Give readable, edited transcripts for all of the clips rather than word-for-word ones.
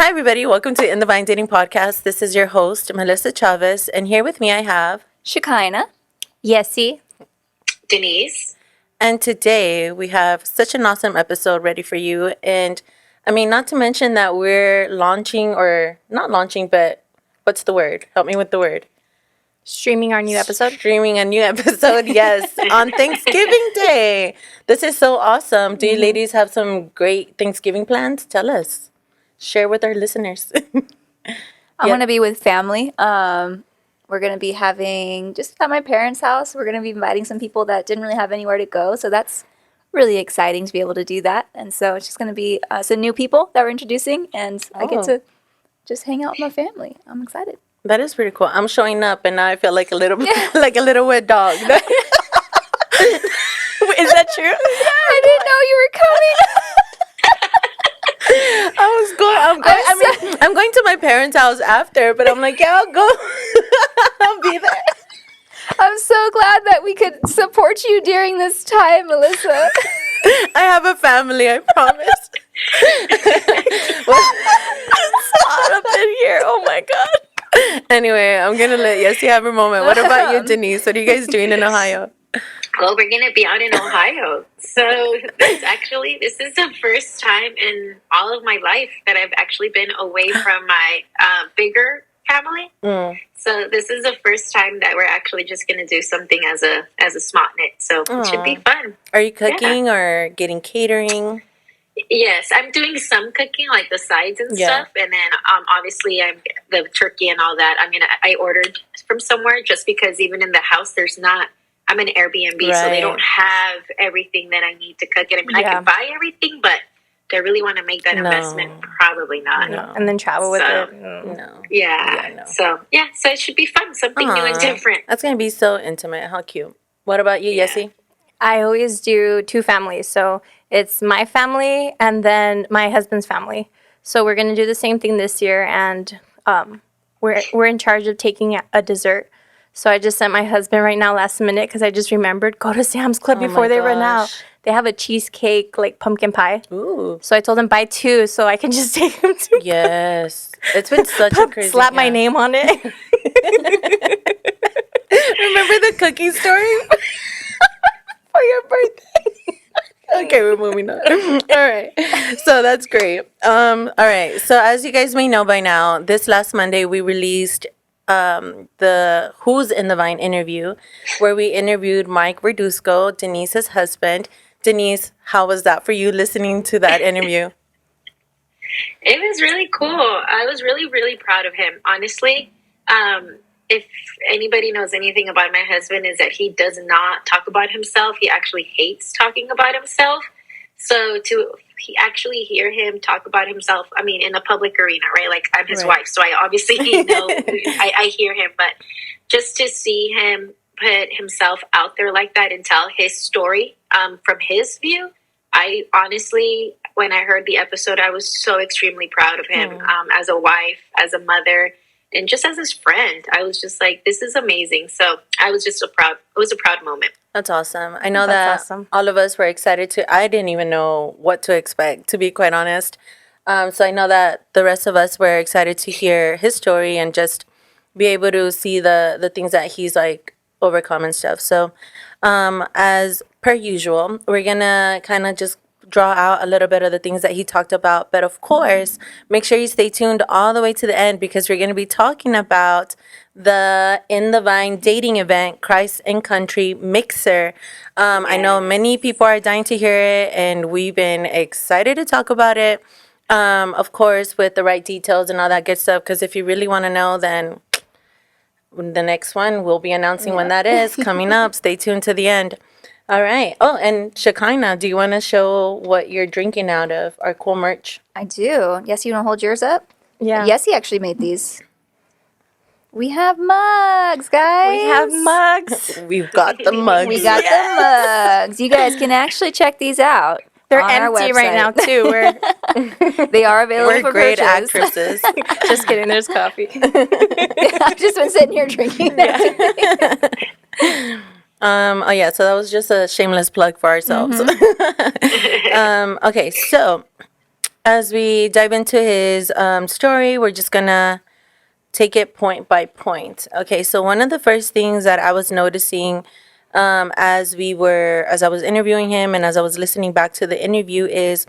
Hi, everybody. Welcome to In the Vine Dating Podcast. This is your host, Melissa Chavez. And here with me, I have Shekinah. Yesy. Denise. And today we have such an awesome episode ready for you. And I mean, not to mention that we're launching, or not launching, but what's the word? Help me with the word. Streaming our new episode. Streaming a new episode, yes, on Thanksgiving Day. This is so awesome. Do you ladies have some great Thanksgiving plans? Tell us. Share with our listeners. I'm going to be with family. We're going to be having just at my parents' house. We're going to be inviting some people that didn't really have anywhere to go. So that's really exciting to be able to do that. And so it's just going to be some new people that we're introducing. And I get to just hang out with my family. I'm excited. That is pretty cool. I'm showing up, and now I feel like a little like a little wet dog. Is that true? I didn't know you were coming. I'm going to my parents' house after, but I'm like, yeah, I'll go. I'll be there. I'm so glad that we could support you during this time, Melissa. I have a family, I promise. It's hot up in here. Oh my god. Anyway, I'm gonna let Yesy have her moment. What about you, Denise? What are you guys doing in Ohio? Well, we're going to be out in Ohio. So this is the first time in all of my life that I've actually been away from my bigger family. So this is the first time that we're actually just going to do something as a small knit. So it should be fun. Are you cooking or getting catering? Yes, I'm doing some cooking, like the sides and stuff. And then obviously I'm the turkey and all that. I mean, I ordered from somewhere just because even in the house there's not. I'm in Airbnb, so they don't have everything that I need to cook it. I mean, I can buy everything, but do I really want to make that investment? Probably not. No. And then travel with it. No. Yeah. So it should be fun. Something new and different. That's going to be so intimate. How cute. What about you, Yesy? I always do two families. So it's my family and then my husband's family. So we're going to do the same thing this year. And we're in charge of taking a dessert. So I just sent my husband right now last minute because I just remembered, go to Sam's Club before they run out. They have a cheesecake, like pumpkin pie. Ooh. So I told him buy two so I can just take them to. Yes. It's been such a crazy. Slap my name on it. Remember the cookie story? For your birthday. Okay, we're moving on. All right. So that's great. All right. So as you guys may know by now, this last Monday we released the Who's in the Vine interview, where we interviewed Mike Verduzco, Denise's husband. Denise, how was that for you listening to that interview? It was really cool. I was really, really proud of him. Honestly, if anybody knows anything about my husband, is that he does not talk about himself. He actually hates talking about himself. So to actually hear him talk about himself, I mean, in a public arena, right? Like, I'm his wife, so I obviously know, I hear him. But just to see him put himself out there like that and tell his story from his view, I honestly, when I heard the episode, I was so extremely proud of him as a wife, as a mother, and just as his friend. I was just like, this is amazing. So I was just it was a proud moment. That's awesome. I know that all of us were excited I didn't even know what to expect, to be quite honest. So I know that the rest of us were excited to hear his story and just be able to see the things that he's like overcome and stuff. So as per usual, we're going to kind of just draw out a little bit of the things that he talked about. But of course, make sure you stay tuned all the way to the end because we're going to be talking about the In the Vine dating event, Christ and Country Mixer. I know many people are dying to hear it, and we've been excited to talk about it. Of course, with the right details and all that good stuff, because if you really want to know, then the next one, we'll be announcing when that is coming up. Stay tuned to the end. All right. Oh, and Shekinah, do you want to show what you're drinking out of, our cool merch? I do. Yes, you want to hold yours up? Yeah. Yes, he actually made these. We have mugs, guys. We have mugs. We've got the mugs. We got the mugs. You guys can actually check these out. They're empty right now, too. They are available for great purchase. actresses. Just kidding. There's coffee. I've just been sitting here drinking that. Oh yeah, so that was just a shameless plug for ourselves. Okay, so as we dive into his story, we're just gonna take it point by point. Okay, so one of the first things that I was noticing as I was interviewing him and as I was listening back to the interview is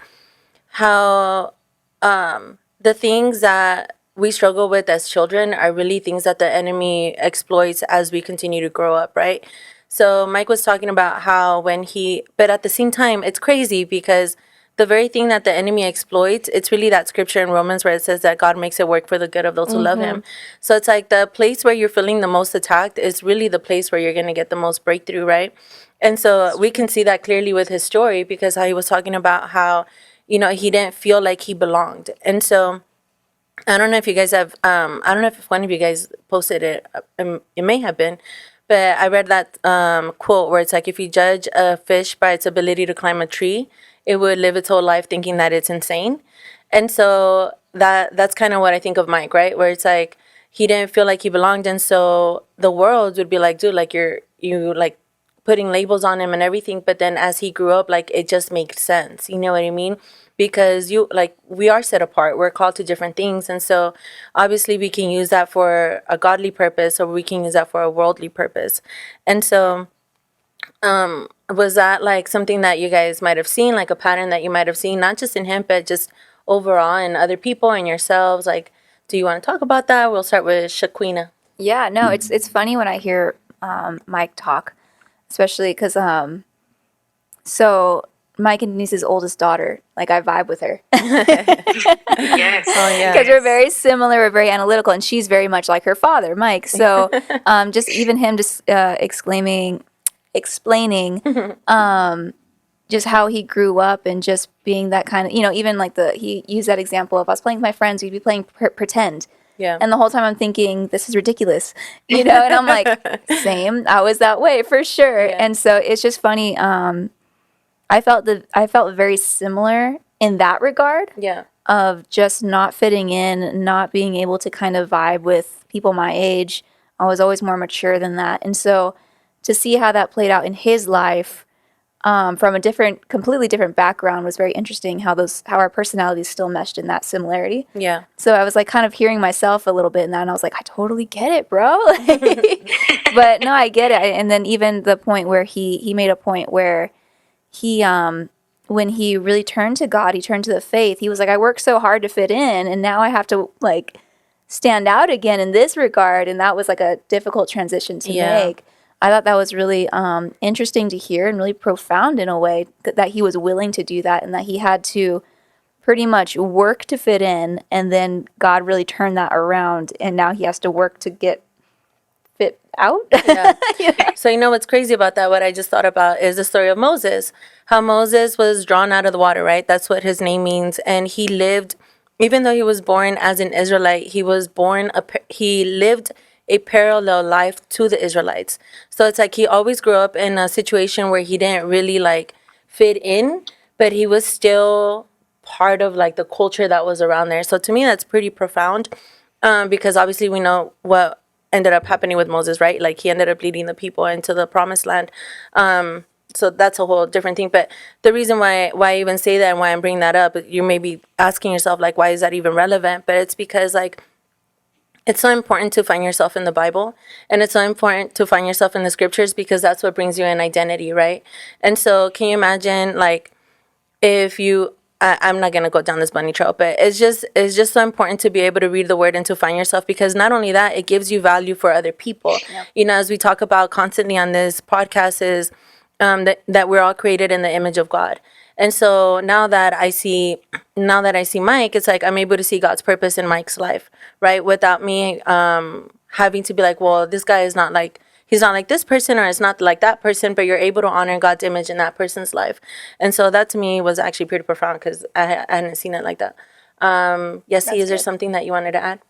how the things that we struggle with as children are really things that the enemy exploits as we continue to grow up, right? So Mike was talking about how but at the same time, it's crazy because the very thing that the enemy exploits, it's really that scripture in Romans where it says that God makes it work for the good of those who love him. So it's like the place where you're feeling the most attacked is really the place where you're going to get the most breakthrough, right? And so we can see that clearly with his story because how he was talking about how, he didn't feel like he belonged. And so I don't know if you guys have, I don't know if one of you guys posted it. It may have been, but I read that quote where it's like, if you judge a fish by its ability to climb a tree, it would live its whole life thinking that it's insane. And so that's kind of what I think of Mike, right? Where it's like he didn't feel like he belonged, and so the world would be like, dude, like you like putting labels on him and everything. But then as he grew up, like it just makes sense. You know what I mean? Because we are set apart. We're called to different things, and so obviously we can use that for a godly purpose, or we can use that for a worldly purpose. And so was that like something that you guys might have seen, like a pattern that you might have seen, not just in him, but just overall in other people and yourselves? Like, do you want to talk about that? We'll start with Shaquina. Yeah, no, it's funny when I hear Mike talk, especially because so Mike and Denise's oldest daughter, like I vibe with her. Yes. Oh yeah. Because we're very similar, we're very analytical, and she's very much like her father, Mike. So just even him just explaining just how he grew up and just being that kind of, even like he used that example of us playing with my friends, we'd be playing pretend. Yeah. And the whole time I'm thinking, this is ridiculous, and I'm like, same, I was that way for sure. Yeah. And so it's just funny. I felt very similar in that regard. Yeah. Of just not fitting in, not being able to kind of vibe with people my age. I was always more mature than that. And so to see how that played out in his life from a completely different background was very interesting, how our personalities still meshed in that similarity. Yeah. So I was like kind of hearing myself a little bit in that, and I was like, I totally get it, bro. But no, I get it. And then even the point where he made a point where he when he really turned to God, he turned to the faith, he was like, I worked so hard to fit in, and now I have to like stand out again in this regard. And that was like a difficult transition to make. I thought that was really interesting to hear and really profound in a way that he was willing to do that, and that he had to pretty much work to fit in, and then God really turned that around, and now he has to work to get fit out. Yeah. So what's crazy about that, what I just thought about is the story of Moses, how Moses was drawn out of the water, right? That's what his name means. And he lived, even though he was born as an Israelite, he lived a parallel life to the Israelites. So it's like he always grew up in a situation where he didn't really like fit in, but he was still part of like the culture that was around there. So to me, that's pretty profound, because obviously we know what ended up happening with Moses, right? Like he ended up leading the people into the promised land. So that's a whole different thing. But the reason why I even say that and why I'm bringing that up, you may be asking yourself, like, why is that even relevant? But it's because like it's so important to find yourself in the Bible, and it's so important to find yourself in the scriptures, because that's what brings you an identity, right? And so can you imagine, like, if you I'm not going to go down this bunny trail, but it's just so important to be able to read the word and to find yourself, because not only that, it gives you value for other people. Yep. As we talk about constantly on this podcast is that we're all created in the image of God. And so now that I see Mike, it's like I'm able to see God's purpose in Mike's life, right? Without me having to be like, well, this guy is not like, he's not like this person, or it's not like that person, but you're able to honor God's image in that person's life. And so that to me was actually pretty profound, because I hadn't seen it like that. Yes, is there something that you wanted to add?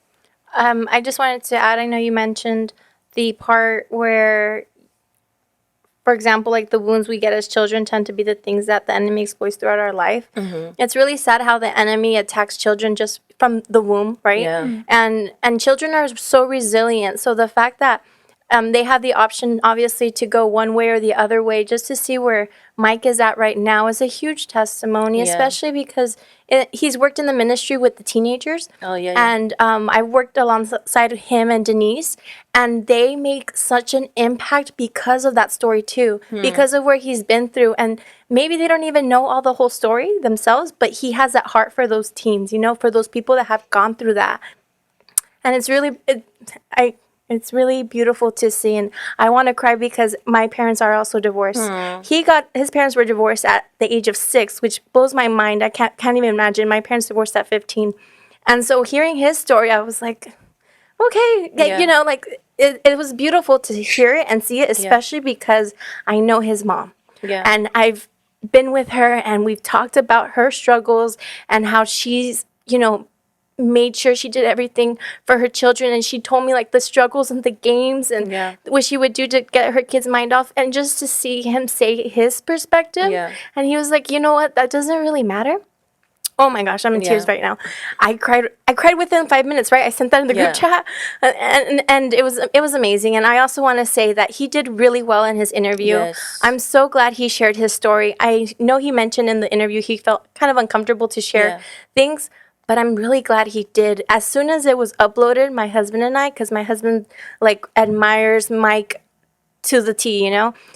I just wanted to add, I know you mentioned the part where, for example, like the wounds we get as children tend to be the things that the enemy exploits throughout our life. Mm-hmm. It's really sad how the enemy attacks children just from the womb, right? Yeah. And children are so resilient. So the fact that they have the option, obviously, to go one way or the other way. Just to see where Mike is at right now is a huge testimony, especially because he's worked in the ministry with the teenagers. Oh, yeah. And I worked alongside him and Denise, and they make such an impact because of that story too, because of where he's been through. And maybe they don't even know all the whole story themselves, but he has that heart for those teens, for those people that have gone through that. And it's really, it's really beautiful to see, and I want to cry because my parents are also divorced. His parents were divorced at the age of 6, which blows my mind. I can't even imagine. My parents divorced at 15, and so hearing his story, I was like, okay, it was beautiful to hear it and see it, especially because I know his mom, and I've been with her, and we've talked about her struggles and how she's made sure she did everything for her children, and she told me the struggles and the games and what she would do to get her kids' mind off, and just to see him say his perspective, and he was like, you know what, that doesn't really matter. Oh my gosh, I'm in tears right now. I cried within 5 minutes, right? I sent that in the group chat, and it was amazing. And I also want to say that he did really well in his interview. I'm so glad he shared his story. I know he mentioned in the interview he felt kind of uncomfortable to share things, but I'm really glad he did. As soon as it was uploaded, my husband and I, because my husband admires Mike to the T,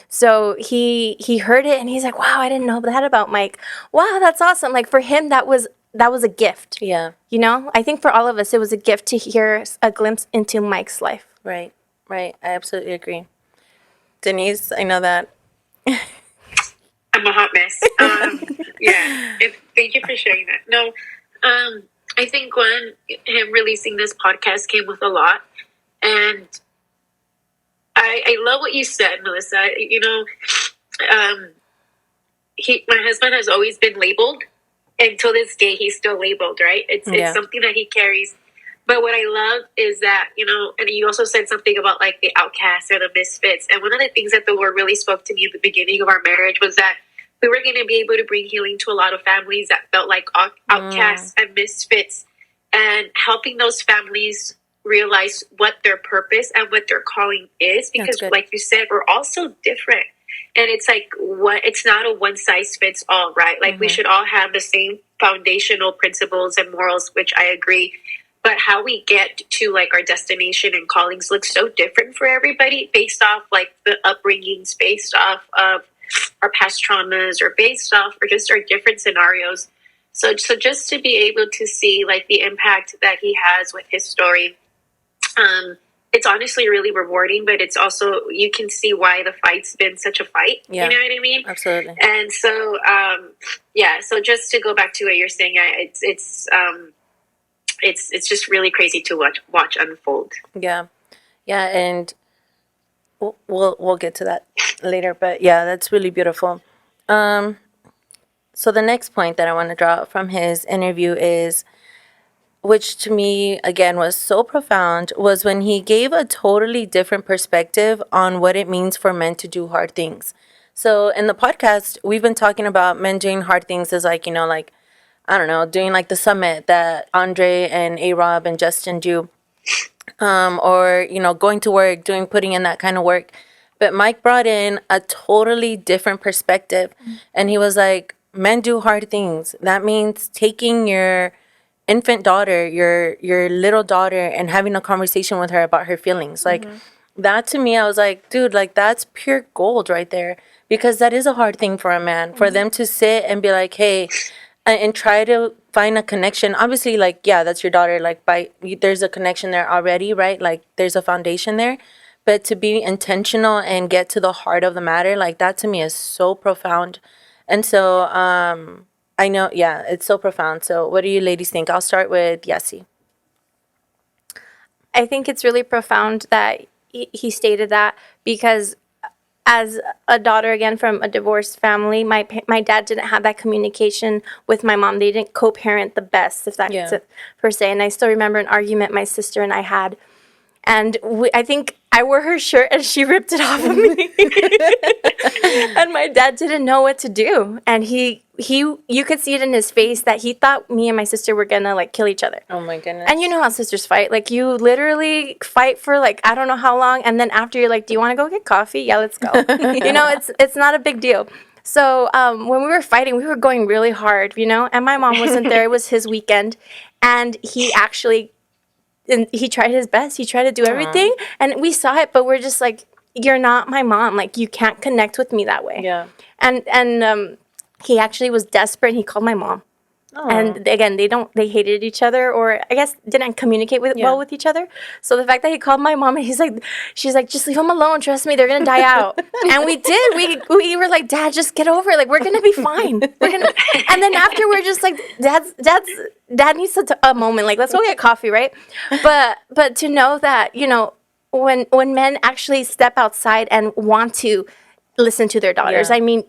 so he heard it and he's like, wow, I didn't know that about Mike. Wow, that's awesome. For him, that was a gift. I think for all of us, it was a gift to hear a glimpse into Mike's life. Right. I absolutely agree. Denise, I know that. I'm a hot mess. Thank you for sharing that. No, I think him releasing this podcast came with a lot, and I love what you said, Melissa. My husband has always been labeled, and till this day he's still labeled, right? It's something that he carries. But what I love is that, and you also said something about the outcasts or the misfits. And one of the things that the Lord really spoke to me at the beginning of our marriage was that we were going to be able to bring healing to a lot of families that felt like outcasts and misfits, and helping those families realize what their purpose and what their calling is. Because like you said, we're all so different. And it's it's not a one size fits all, right? We should all have the same foundational principles and morals, which I agree. But how we get to our destination and callings looks so different for everybody, based off the upbringings, based off of our past traumas, or based off or just our different scenarios. So just to be able to see the impact that he has with his story, it's honestly really rewarding, but it's also, you can see why the fight's been such a fight. You know what I mean? Absolutely. And so, so just to go back to what you're saying, it's just really crazy to watch unfold. Yeah, and we'll get to that later, but that's really beautiful. So the next point that I want to draw out from his interview is, which to me again was so profound, was when he gave a totally different perspective on what it means for men to do hard things. So in the podcast, we've been talking about men doing hard things as I don't know, doing the summit that Andre and A-Rob and Justin do, or going to work, putting in that kind of work. But Mike brought in a totally different perspective, and he was like, men do hard things. That means taking your infant daughter, your little daughter, and having a conversation with her about her feelings. That to me, I was like, dude, that's pure gold right there, because that is a hard thing for a man, for them to sit and be like, hey, and try to find a connection. Obviously, that's your daughter, there's a connection there already, right? There's a foundation there. But to be intentional and get to the heart of the matter, that to me is so profound. And so I know, it's so profound. So what do you ladies think? I'll start with Yassi. I think it's really profound that he stated that, because as a daughter, again, from a divorced family, my dad didn't have that communication with my mom. They didn't co-parent the best, if that's per se. And I still remember an argument my sister and I had. And I think I wore her shirt and she ripped it off of me. And my dad didn't know what to do. And he you could see it in his face that he thought me and my sister were gonna like kill each other. Oh my goodness. And you know how sisters fight. Like, you literally fight for like I don't know how long, and then after you're like, do you want to go get coffee? Yeah, let's go. You know, it's not a big deal. So when we were fighting, we were going really hard, you know, and my mom wasn't there. It was his weekend, and he tried his best. He tried to do everything, and we saw it, but we're just like, you're not my mom. Like, you can't connect with me that way. Yeah. And he actually was desperate. He called my mom. And again, they hated each other, or I guess didn't communicate well with each other. So the fact that he called my mom and she's like, just leave him alone. Trust me, they're gonna die out. And we did. We were like, Dad, just get over it. Like, we're gonna be fine. And then after, we're just like, Dad needs a moment. Like, let's go get coffee, right? But to know that, you know, when men actually step outside and want to listen to their daughters. Yeah. I mean,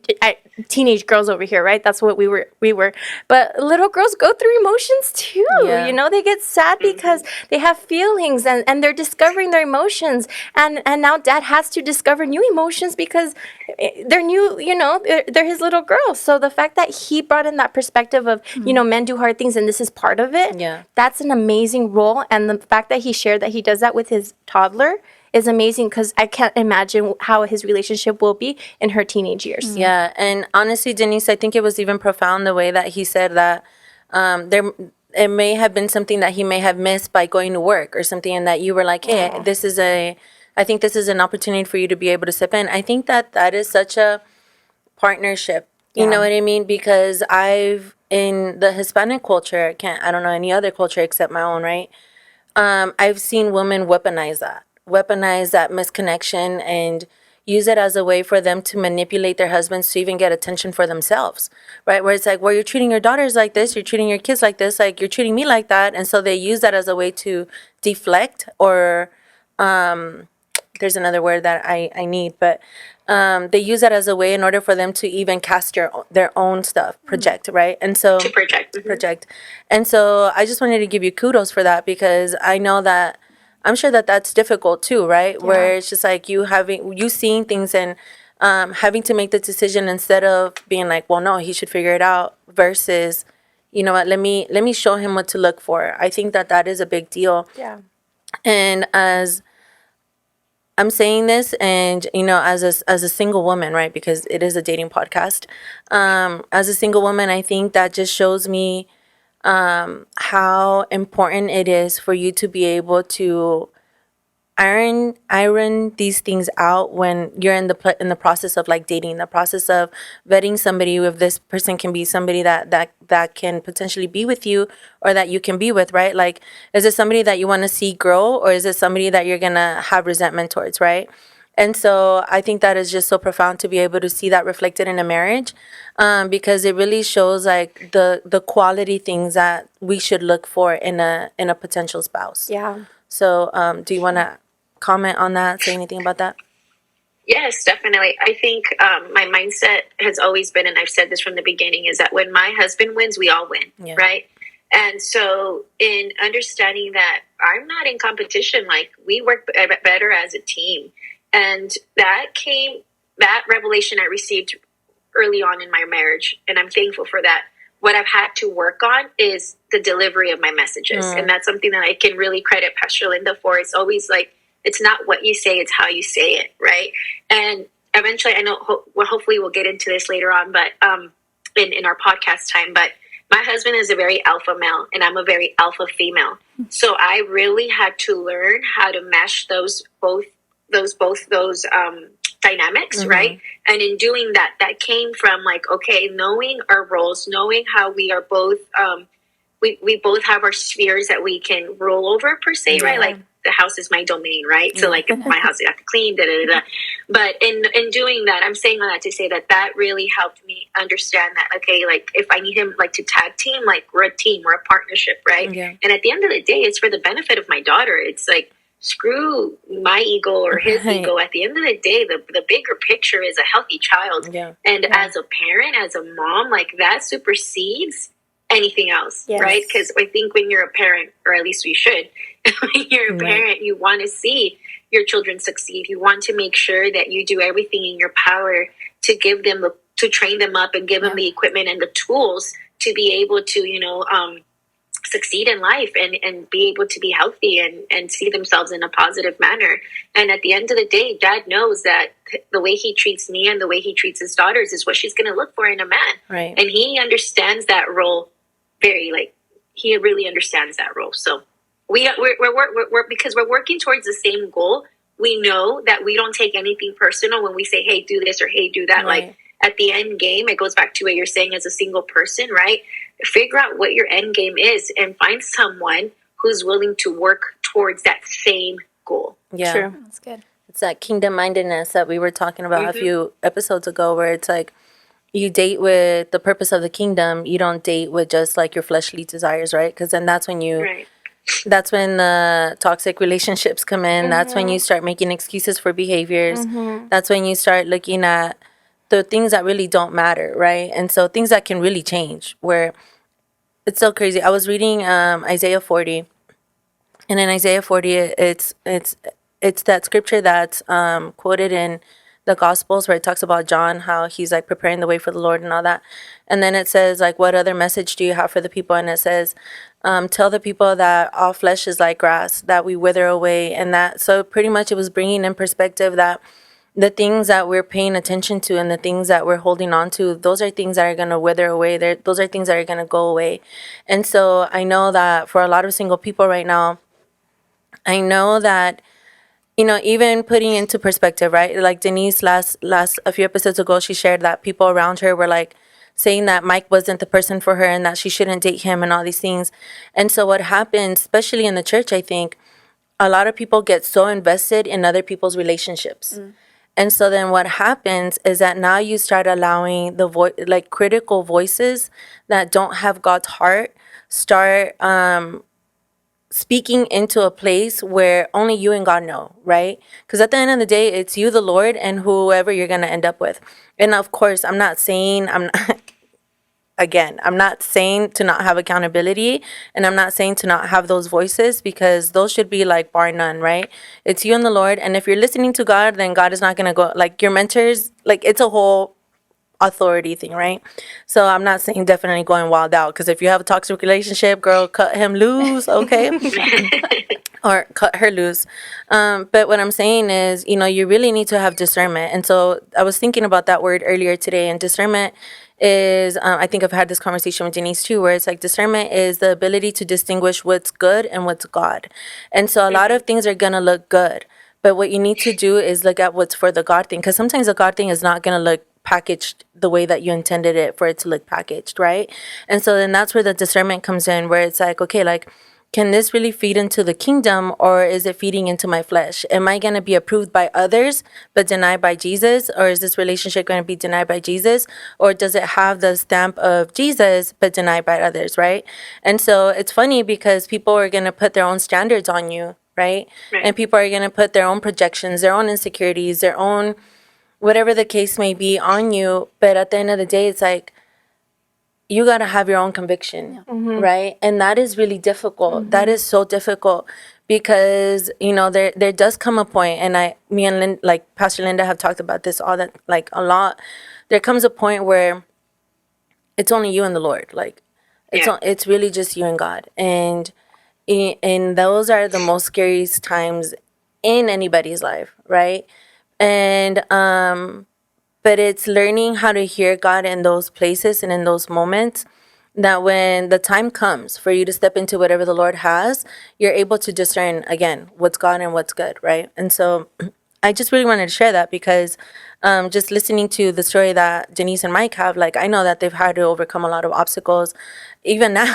teenage girls over here, right? That's what we were. But little girls go through emotions too. Yeah. You know, they get sad because they have feelings and they're discovering their emotions. And now Dad has to discover new emotions because they're new, you know, they're his little girls. So the fact that he brought in that perspective of, you know, men do hard things and this is part of it. Yeah. That's an amazing role. And the fact that he shared that he does that with his toddler is amazing, because I can't imagine how his relationship will be in her teenage years. Yeah, and honestly, Denise, I think it was even profound the way that he said that it may have been something that he may have missed by going to work or something, and that you were like, hey, I think this is an opportunity for you to be able to step in. I think that is such a partnership. You know what I mean? Because in the Hispanic culture, I don't know any other culture except my own, right? I've seen women weaponize that misconnection and use it as a way for them to manipulate their husbands to even get attention for themselves, right? Where it's like, well, you're treating your daughters like this, you're treating your kids like this, like you're treating me like that. And so they use that as a way to deflect, or there's another word that I need, but they use that as a way in order for them to even cast their own stuff, project, right? And so To project. project. And so I just wanted to give you kudos for that, because I know that I'm sure that that's difficult too, right? Yeah. Where it's just like you seeing things and having to make the decision instead of being like, well, no, he should figure it out, versus, you know what, let me show him what to look for. I think that is a big deal. Yeah. And as I'm saying this, and you know, as a single woman, right? Because it is a dating podcast. As a single woman, I think that just shows me how important it is for you to be able to iron these things out when you're in the process of like dating, the process of vetting somebody, if this person can be somebody that can potentially be with you, or that you can be with, right? Like, is it somebody that you want to see grow, or is it somebody that you're gonna have resentment towards, right? And so I think that is just so profound to be able to see that reflected in a marriage, because it really shows like the quality things that we should look for in a potential spouse. Yeah. So do you want to comment on that, say anything about that? Yes, definitely. I think my mindset has always been, and I've said this from the beginning, is that when my husband wins, we all win, right? And so in understanding that I'm not in competition, like we work better as a team. And that revelation I received early on in my marriage, and I'm thankful for that. What I've had to work on is the delivery of my messages. And that's something that I can really credit Pastor Linda for. It's always like, it's not what you say, it's how you say it, right? And eventually, I know, hopefully we'll get into this later on, but in our podcast time, but my husband is a very alpha male, and I'm a very alpha female. So I really had to learn how to mesh those dynamics, right? And in doing that came from like, okay, knowing our roles, knowing how we are both, we both have our spheres that we can roll over per se, right? Like the house is my domain, right? So like if my house, I have to clean, But in doing that, I'm saying that to say that really helped me understand that, okay, like if I need him like to tag team, like we're a team, we're a partnership, right? Yeah. And at the end of the day, it's for the benefit of my daughter. It's like, screw my ego or his ego. At the end of the day, the bigger picture is a healthy child. Yeah. And as a parent, as a mom, like that supersedes anything else, right? Because I think when you're a parent, or at least we should, when you're a parent, you want to see your children succeed. You want to make sure that you do everything in your power to give them to train them up and give them the equipment and the tools to be able to, succeed in life and be able to be healthy and see themselves in a positive manner. And at the end of the day, dad knows that the way he treats me and the way he treats his daughters is what she's going to look for in a man. Right. And he understands that role he really understands that role. So we're because we're working towards the same goal. We know that we don't take anything personal when we say, hey, do this or hey, do that. Right. Like at the end game, it goes back to what you're saying as a single person, right? Figure out what your end game is and find someone who's willing to work towards that same goal. Yeah. True. That's good. It's that kingdom mindedness that we were talking about a few episodes ago, where it's like you date with the purpose of the kingdom. You don't date with just like your fleshly desires, right? Because then that's when that's when the toxic relationships come in. That's when you start making excuses for behaviors. That's when you start looking at the things that really don't matter, right? And so things that can really change, where it's so crazy. I was reading Isaiah 40, and in Isaiah 40, it's that scripture that's quoted in the Gospels, where it talks about John, how he's like preparing the way for the Lord and all that. And then it says, like, what other message do you have for the people? And it says, tell the people that all flesh is like grass, that we wither away. And that, so pretty much it was bringing in perspective that the things that we're paying attention to and the things that we're holding on to, those are things that are going to wither away. Those are things that are going to go away. And so I know that for a lot of single people right now, I know that, even putting into perspective, right? Like Denise last a few episodes ago, she shared that people around her were like saying that Mike wasn't the person for her and that she shouldn't date him and all these things. And so what happens, especially in the church, I think, a lot of people get so invested in other people's relationships. And so then what happens is that now you start allowing the critical voices that don't have God's heart start speaking into a place where only you and God know, right? Because at the end of the day, it's you, the Lord, and whoever you're going to end up with. And of course, I'm not saying to not have accountability, and I'm not saying to not have those voices, because those should be like bar none, right? It's you and the Lord. And if you're listening to God, then God is not going to go, like your mentors, like it's a whole authority thing, right? So I'm not saying definitely going wild out, because if you have a toxic relationship, girl, cut him loose, okay? Or cut her loose. But what I'm saying is, you really need to have discernment. And so I was thinking about that word earlier today, and discernment is, I think I've had this conversation with Denise too, where it's like discernment is the ability to distinguish what's good and what's God. And so a lot of things are going to look good, but what you need to do is look at what's for the God thing, because sometimes the God thing is not going to look packaged the way that you intended it for it to look packaged, right? And so then that's where the discernment comes in, where it's like, okay, like, can this really feed into the kingdom, or is it feeding into my flesh? Am I going to be approved by others but denied by Jesus? Or is this relationship going to be denied by Jesus? Or does it have the stamp of Jesus but denied by others, right? And so it's funny because people are going to put their own standards on you, right? And people are going to put their own projections, their own insecurities, their own whatever the case may be on you. But at the end of the day, it's like, you got to have your own conviction, right? And that is really difficult. That is so difficult, because, there does come a point, and me and Pastor Linda have talked about this a lot. There comes a point where it's only you and the Lord. Like, it's really just you and God. And those are the most scariest times in anybody's life, right? And, but it's learning how to hear God in those places and in those moments, that when the time comes for you to step into whatever the Lord has, you're able to discern, again, what's God and what's good, right? And so I just really wanted to share that, because just listening to the story that Denise and Mike have, like, I know that they've had to overcome a lot of obstacles, even now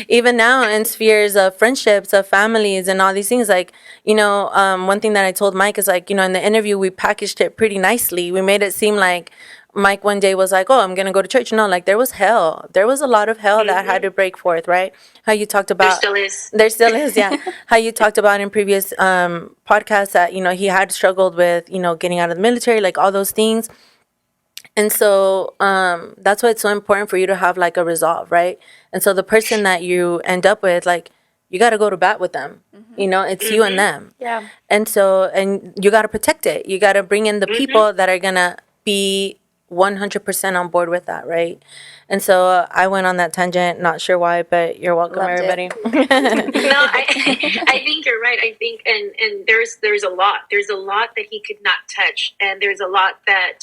in spheres of friendships, of families, and all these things. Like, one thing that I told Mike is, like, in the interview, we packaged it pretty nicely. We made it seem like Mike one day was like, oh, I'm going to go to church. No, like, there was hell. There was a lot of hell that had to break forth, right? How you talked about. There still is, yeah. How you talked about in previous podcasts that, he had struggled with, getting out of the military, like all those things. And so that's why it's so important for you to have like a resolve, right? And so the person that you end up with, like, you got to go to bat with them. It's you and them. Yeah. And so, and you got to protect it. You got to bring in the people that are going to be 100% on board with that, right? And so I went on that tangent, not sure why, but you're welcome, Loved everybody. No, I think you're right. I think, and there's a lot. There's a lot that he could not touch, and there's a lot that,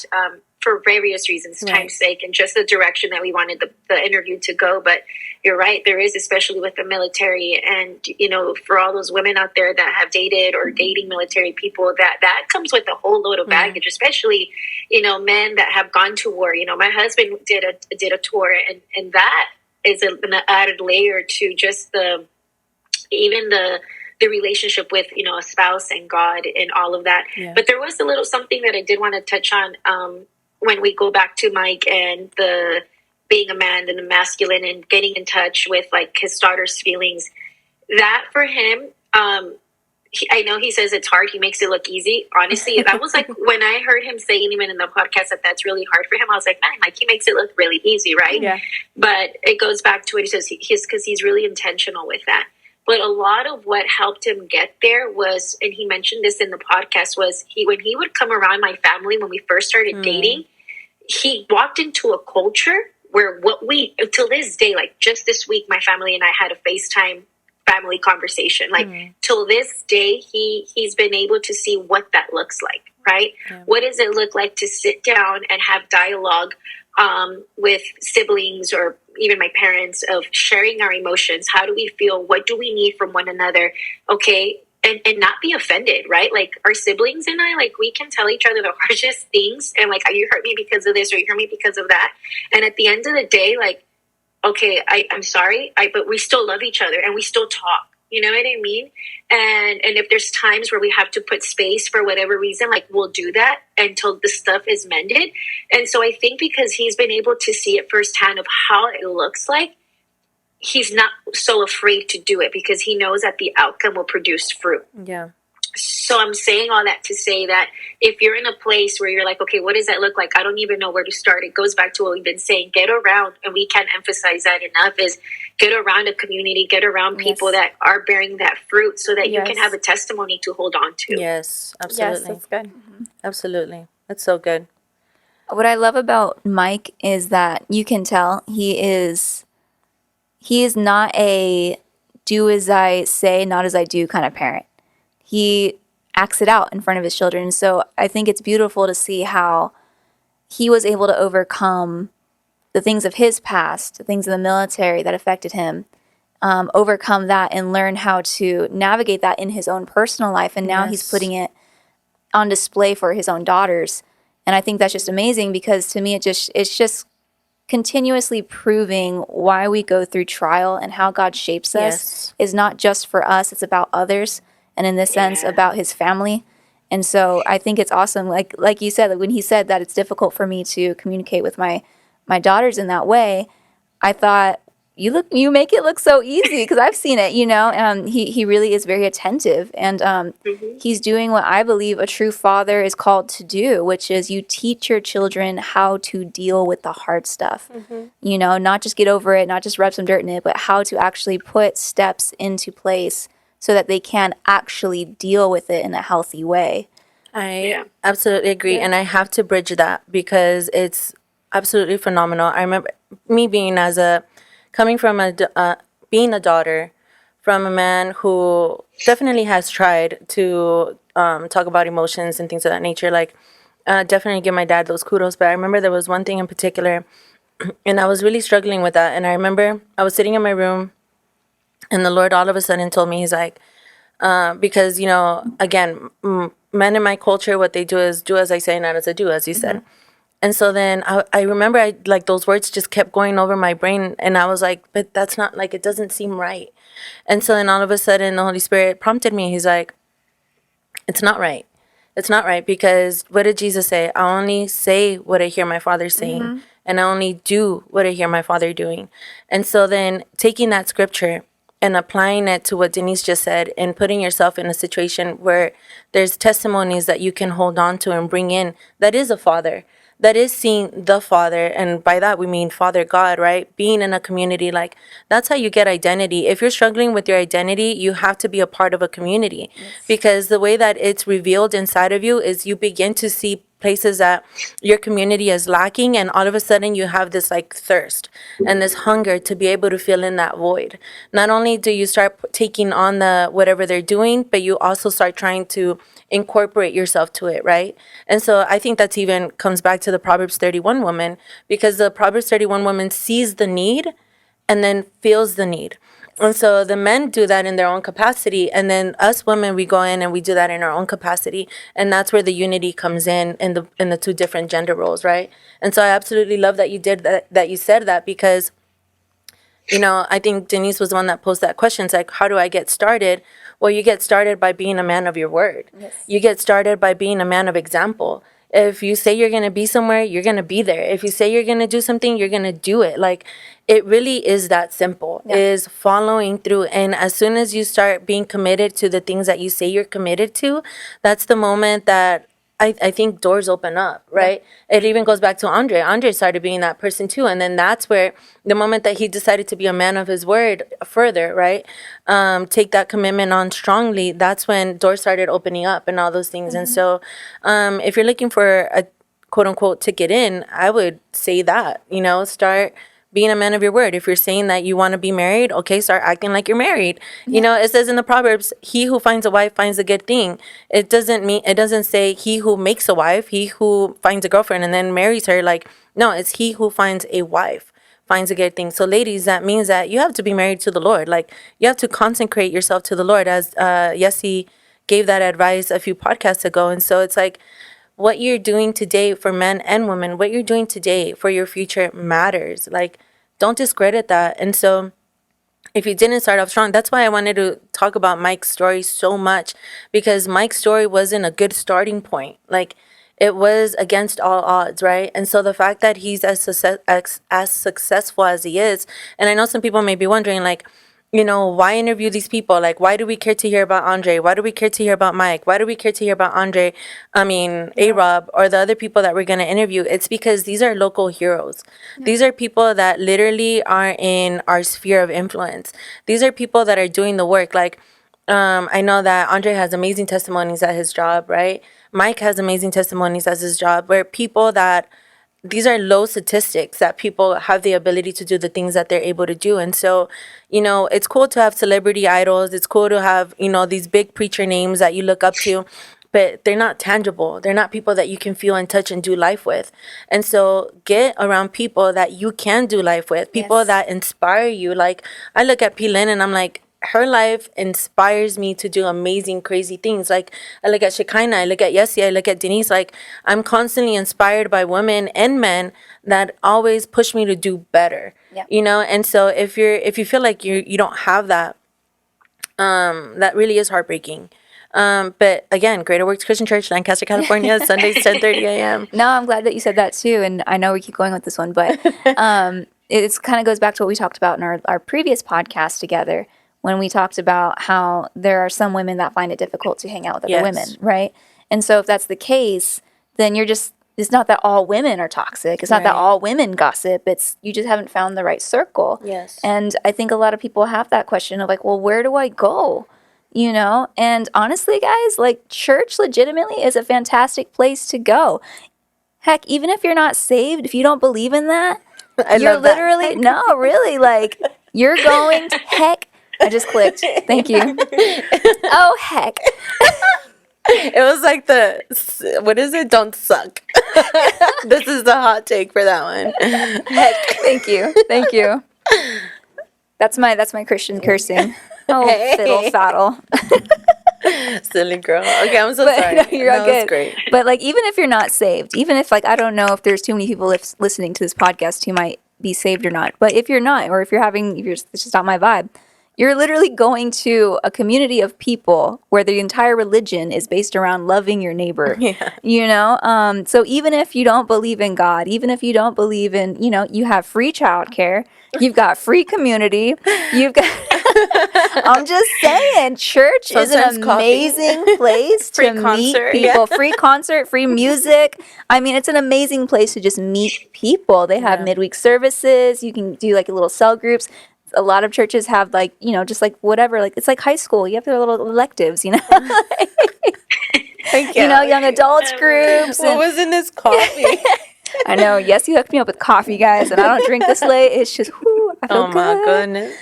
for various reasons, time's sake, and just the direction that we wanted the interview to go. But you're right. There is, especially with the military, and for all those women out there that have dated or dating military people, that comes with a whole load of baggage, especially men that have gone to war. My husband did a tour, and that is an added layer to just the relationship with a spouse and God and all of that. But there was a little something that I did want to touch on when we go back to Mike and the being a man and the masculine and getting in touch with like his daughter's feelings. That for him, I know he says it's hard. He makes it look easy. Honestly, that was like when I heard him saying even in the podcast that's really hard for him. I was like, man, like he makes it look really easy, right? Yeah. But it goes back to what he says. Because he's really intentional with that. But a lot of what helped him get there was, and he mentioned this in the podcast, was when he would come around my family when we first started dating, he walked into a culture where till this day, like just this week, my family and I had a FaceTime family conversation. Like till this day, he's been able to see what that looks like, right? Yeah. What does it look like to sit down and have dialogue with siblings or even my parents of sharing our emotions? How do we feel? What do we need from one another? Okay. And not be offended, right? Like our siblings and I, like we can tell each other the harshest things and like, you hurt me because of this or you hurt me because of that. And at the end of the day, like, okay, I'm sorry, but we still love each other and we still talk. You know what I mean? And if there's times where we have to put space for whatever reason, like we'll do that until the stuff is mended. And so I think because he's been able to see it firsthand of how it looks like, he's not so afraid to do it because he knows that the outcome will produce fruit. Yeah. So I'm saying all that to say that if you're in a place where you're like, okay, what does that look like? I don't even know where to start. It goes back to what we've been saying. Get around, and we can't emphasize that enough, is get around a community, get around people that are bearing that fruit so that you can have a testimony to hold on to. Yes, absolutely. Yes, that's good. Absolutely. That's so good. What I love about Mike is that you can tell he is not a do as I say, not as I do kind of parent. He acts it out in front of his children. So I think it's beautiful to see how he was able to overcome the things of his past, the things in the military that affected him, overcome that and learn how to navigate that in his own personal life. And now he's putting it on display for his own daughters. And I think that's just amazing because to me, it's just continuously proving why we go through trial and how God shapes us is not just for us, it's about others. And in this sense, about his family. And so I think it's awesome. Like you said, when he said that it's difficult for me to communicate with my daughters in that way, I thought, you make it look so easy because I've seen it, he really is very attentive. And he's doing what I believe a true father is called to do, which is you teach your children how to deal with the hard stuff. Not just get over it, not just rub some dirt in it, but how to actually put steps into place so that they can actually deal with it in a healthy way. I absolutely agree. Yeah. And I have to bridge that because it's absolutely phenomenal. I remember me being coming from being a daughter from a man who definitely has tried to talk about emotions and things of that nature. Like, definitely give my dad those kudos. But I remember there was one thing in particular, and I was really struggling with that. And I remember I was sitting in my room, and the Lord all of a sudden told me, he's like, because, again, men in my culture, what they do is do as I say, not as I do, as you said. And so then I remember those words just kept going over my brain. And I was like, but that's not, it doesn't seem right. And so then all of a sudden the Holy Spirit prompted me. He's like, it's not right. It's not right because what did Jesus say? I only say what I hear my Father saying. And I only do what I hear my Father doing. And so then taking that scripture and applying it to what Denise just said and putting yourself in a situation where there's testimonies that you can hold on to and bring in, that is a father, that is seeing the Father. And by that, we mean Father God, right? Being in a community, that's how you get identity. If you're struggling with your identity, you have to be a part of a community because the way that it's revealed inside of you is you begin to see places that your community is lacking, and all of a sudden you have this like thirst and this hunger to be able to fill in that void. Not only do you start taking on the whatever they're doing, but you also start trying to incorporate yourself to it, right? And so I think that's even comes back to the Proverbs 31 woman, because the Proverbs 31 woman sees the need and then feels the need. And so the men do that in their own capacity, and then us women, we go in and we do that in our own capacity, and that's where the unity comes in the two different gender roles, right? And so I absolutely love that you did that you said that, because I think Denise was the one that posed that question. It's like, how do I get started? Well, you get started by being a man of your word. Yes. You get started by being a man of example. If you say you're going to be somewhere, you're going to be there. If you say you're going to do something, you're going to do it. Like, it really is that simple, is following through. And as soon as you start being committed to the things that you say you're committed to, that's the moment that I think doors open up, right? Yeah. It even goes back to Andre. Andre started being that person too. And then that's where the moment that he decided to be a man of his word further, right? Take that commitment on strongly, that's when doors started opening up and all those things. Mm-hmm. And so if you're looking for a quote unquote ticket in, I would say that, start being a man of your word. If you're saying that you want to be married, okay, start acting like you're married. Yeah. It says in the Proverbs, he who finds a wife finds a good thing. It doesn't say he who makes a wife, he who finds a girlfriend and then marries her. Like, no, it's he who finds a wife finds a good thing. So ladies, that means that you have to be married to the Lord. Like, you have to consecrate yourself to the Lord, as Yessie gave that advice a few podcasts ago. And so it's like, what you're doing today for men and women, what you're doing today for your future matters. Like, don't discredit that. And so if you didn't start off strong, that's why I wanted to talk about Mike's story so much, because Mike's story wasn't a good starting point. Like, it was against all odds, right? And so the fact that he's as successful as he is, and I know some people may be wondering, like, why interview these people? Like, why do we care to hear about Andre? Why do we care to hear about Mike? Why do we care to hear about A-Rob, or the other people that we're going to interview? It's because these are local heroes. Yeah. These are people that literally are in our sphere of influence. These are people that are doing the work. Like, I know that Andre has amazing testimonies at his job, right? Mike has amazing testimonies at his job, where people that these are low statistics that people have the ability to do the things that they're able to do. And so, it's cool to have celebrity idols. It's cool to have, these big preacher names that you look up to, but they're not tangible. They're not people that you can feel and touch and do life with. And so get around people that you can do life with, people that inspire you. Like, I look at P. Lynn and I'm like, her life inspires me to do amazing, crazy things. Like, I look at Shekinah, I look at Yessie, I look at Denise. Like, I'm constantly inspired by women and men that always push me to do better. Yeah. And so if you feel like you don't have that, that really is heartbreaking. But again, Greater Works Christian Church, Lancaster, California, Sundays, 10:30 a.m. No, I'm glad that you said that too. And I know we keep going with this one, but it kind of goes back to what we talked about in our previous podcast together, when we talked about how there are some women that find it difficult to hang out with other women, right? And so if that's the case, then it's not that all women are toxic. It's not that all women gossip. It's you just haven't found the right circle. Yes. And I think a lot of people have that question of like, well, where do I go? And honestly, guys, like, church legitimately is a fantastic place to go. Heck, even if you're not saved, if you don't believe in that, you're literally, no, really, like, you're going to, heck, I just clicked. Thank you. Oh, heck. It was like what is it? Don't suck. This is the hot take for that one. Heck. Thank you. That's my Christian cursing. Oh, fiddle faddle. Silly girl. Okay, I'm so sorry. No, you're all good. Great. But like, even if you're not saved, even if like, I don't know if there's too many people listening to this podcast who might be saved or not. But if you're not, or if it's just not my vibe, you're literally going to a community of people where the entire religion is based around loving your neighbor. Yeah. So even if you don't believe in God, even if you don't believe in, you have free childcare, you've got free community, you've got. I'm just saying, church is an amazing place to meet people. Yeah. Free concert, free music. I mean, it's an amazing place to just meet people. They have midweek services. You can do like little cell groups. A lot of churches have like, just like whatever, like it's like high school. You have their little electives, young adults groups. What was in this coffee? I know. Yes, you hooked me up with coffee, guys, and I don't drink this late. It's just, I feel Oh my good. goodness.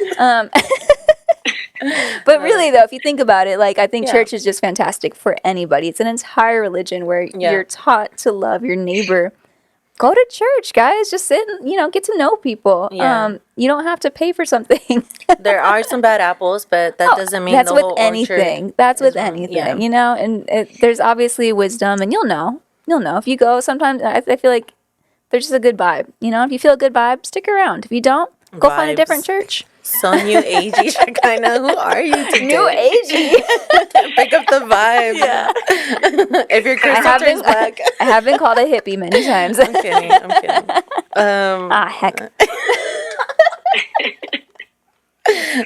But really, though, if you think about it, like, I think Yeah. church is just fantastic for anybody. It's an entire religion where you're taught to love your neighbor. Go to church, guys. Just sit and, get to know people. Yeah. You don't have to pay for something. There are some bad apples, but that doesn't mean That's the with whole anything. orchard That's is with wrong. anything, Yeah. and there's obviously wisdom, and you'll know. If you go, sometimes I feel like there's just a good vibe. If you feel a good vibe, stick around. If you don't, go find a different Vibes. church. So new agey, Shekinah. Who are you today? New agey. Pick up the vibe. Yeah. If your crystal turns black. I have been called a hippie many times. I'm kidding. Heck.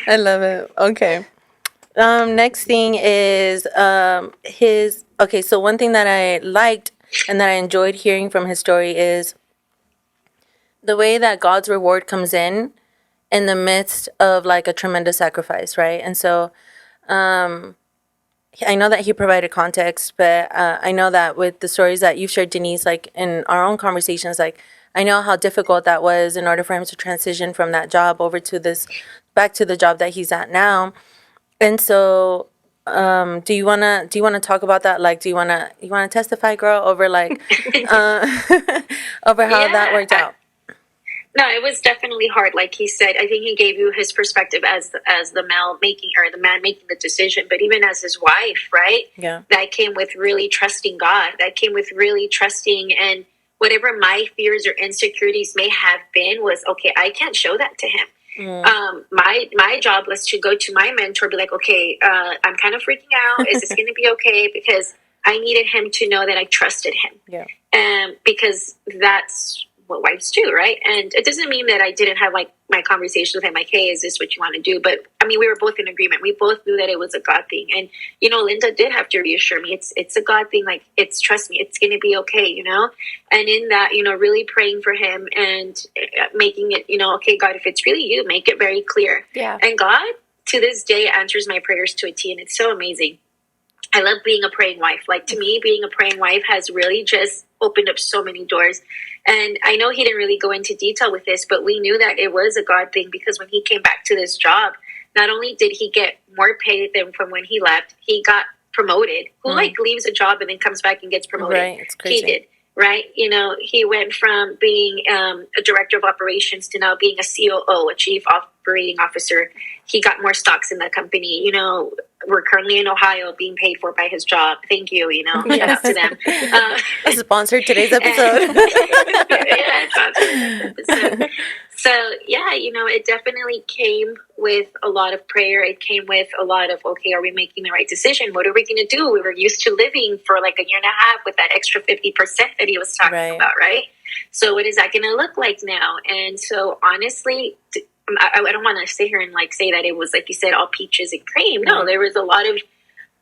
I love it. Okay. Next thing is his. Okay, so one thing that I liked and that I enjoyed hearing from his story is the way that God's reward comes in the midst of like a tremendous sacrifice, right? And so I know that he provided context, but I know that with the stories that you've shared, Denise, like in our own conversations, like I know how difficult that was in order for him to transition from that job over to back to the job that he's at now. And so do you wanna talk about that? Like, do you wanna testify, girl, over like over how that worked out? No, it was definitely hard. Like he said, I think he gave you his perspective as the male making, or the man making the decision. But even as his wife, right? Yeah. That came with really trusting God. That came with really trusting, and whatever my fears or insecurities may have been was, okay, I can't show that to him. My job was to go to my mentor, be like, okay, I'm kind of freaking out. Is this going to be okay? Because I needed him to know that I trusted him. Yeah. Because that's what wives do, right? And it doesn't mean that I didn't have like my conversations with him, like, hey, is this what you want to do? But I mean, we were both in agreement. We both knew that it was a God thing. And, Linda did have to reassure me, it's a God thing. Like, trust me, it's going to be okay, And in that, really praying for him and making it, okay, God, if it's really you, make it very clear. Yeah. And God, to this day, answers my prayers to a T, and it's so amazing. I love being a praying wife. Like, to me, being a praying wife has really just opened up so many doors. And I know he didn't really go into detail with this, but we knew that it was a God thing, because when he came back to this job, not only did he get more pay than from when he left, he got promoted. Who leaves a job and then comes back and gets promoted? Right, it's crazy. He did. Right? He went from being a director of operations to now being a COO, a chief operating officer. He got more stocks in the company. We're currently in Ohio being paid for by his job. Thank you, shout out to them. Sponsored today's episode. So, yeah, it definitely came with a lot of prayer. It came with a lot of, okay, are we making the right decision? What are we going to do? We were used to living for like a year and a half with that extra 50% that he was talking about, right? So what is that going to look like now? And so honestly, I don't want to sit here and like say that it was, like you said, all peaches and cream. No, there was a lot of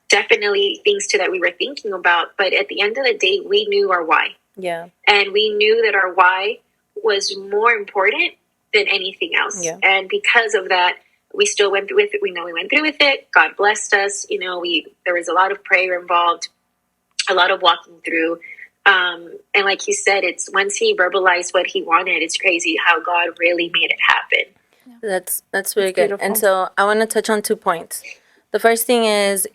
definitely things too that we were thinking about. But at the end of the day, we knew our why. Yeah. And we knew that our why was more important than anything else. Yeah. And because of that, we still went through with it. We know we went through with it. God blessed us. There was a lot of prayer involved, a lot of walking through. And like you said, it's once he verbalized what he wanted, it's crazy how God really made it happen. That's really good. Beautiful. And so I want to touch on 2 points. The first thing is,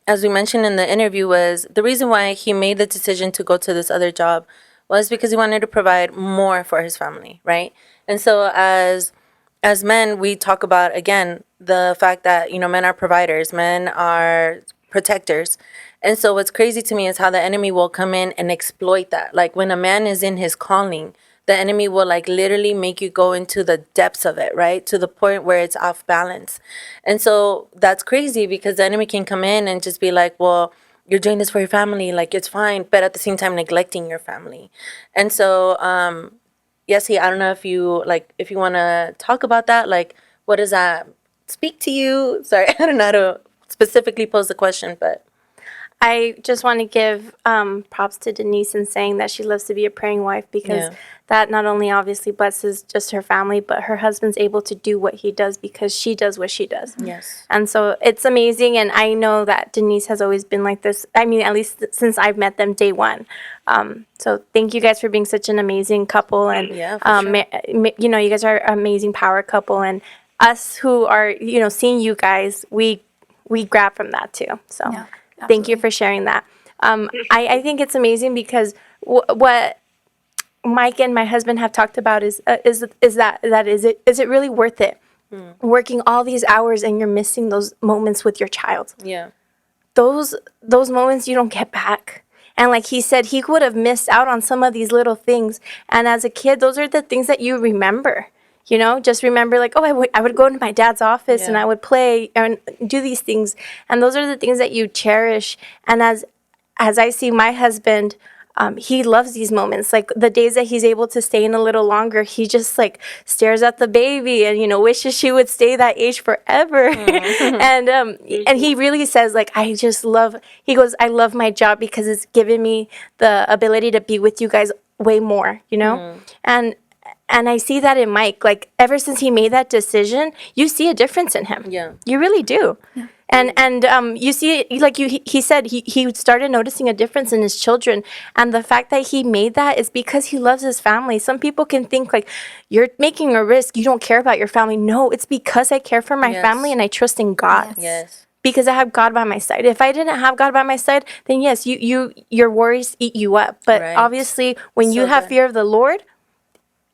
as we mentioned in the interview, was the reason why he made the decision to go to this other job was because he wanted to provide more for his family, right? And so as men, we talk about, again, the fact that, men are providers, men are protectors. And so what's crazy to me is how the enemy will come in and exploit that. Like, when a man is in his calling, the enemy will like literally make you go into the depths of it, right? To the point where it's off balance. And so that's crazy, because the enemy can come in and just be like, well, you're doing this for your family, like it's fine, but at the same time neglecting your family. And so, Yessie, I don't know if you want to talk about that. Like, what does that speak to you? Sorry, I don't know how to specifically pose the question, but I just want to give props to Denise in saying that she loves to be a praying wife, because that not only obviously blesses just her family, but her husband's able to do what he does because she does what she does. Yes. And so it's amazing. And I know that Denise has always been like this. I mean, at least since I've met them day one. So thank you guys for being such an amazing couple. And, you know, you guys are an amazing power couple. And us who are, you know, seeing you guys, we grab from that too. So thank you for sharing that. I think it's amazing because what Mike and my husband have talked about is it really worth it? Working all these hours and you're missing those moments with your child. Yeah. Those moments you don't get back. And like he said, he would have missed out on some of these little things. And as a kid, those are the things that you remember. You know, just remember like, oh, I would go to my dad's office and I would play and do these things. And those are the things that you cherish. And as I see my husband, he loves these moments. Like the days that he's able to stay in a little longer, he just like stares at the baby and, you know, wishes she would stay that age forever. And he really says like, he goes, I love my job because it's given me the ability to be with you guys way more, you know? And I see that in Mike. Like ever since he made that decision, you see a difference in him. Yeah. You really do. Yeah. And you see, like he said, he started noticing a difference in his children. And the fact that he made that is because he loves his family. Some people can think like, you're making a risk, you don't care about your family. No, it's because I care for my family and I trust in God. Yes. Because I have God by my side. If I didn't have God by my side, then yes, your worries eat you up. But obviously, when you have fear of the Lord,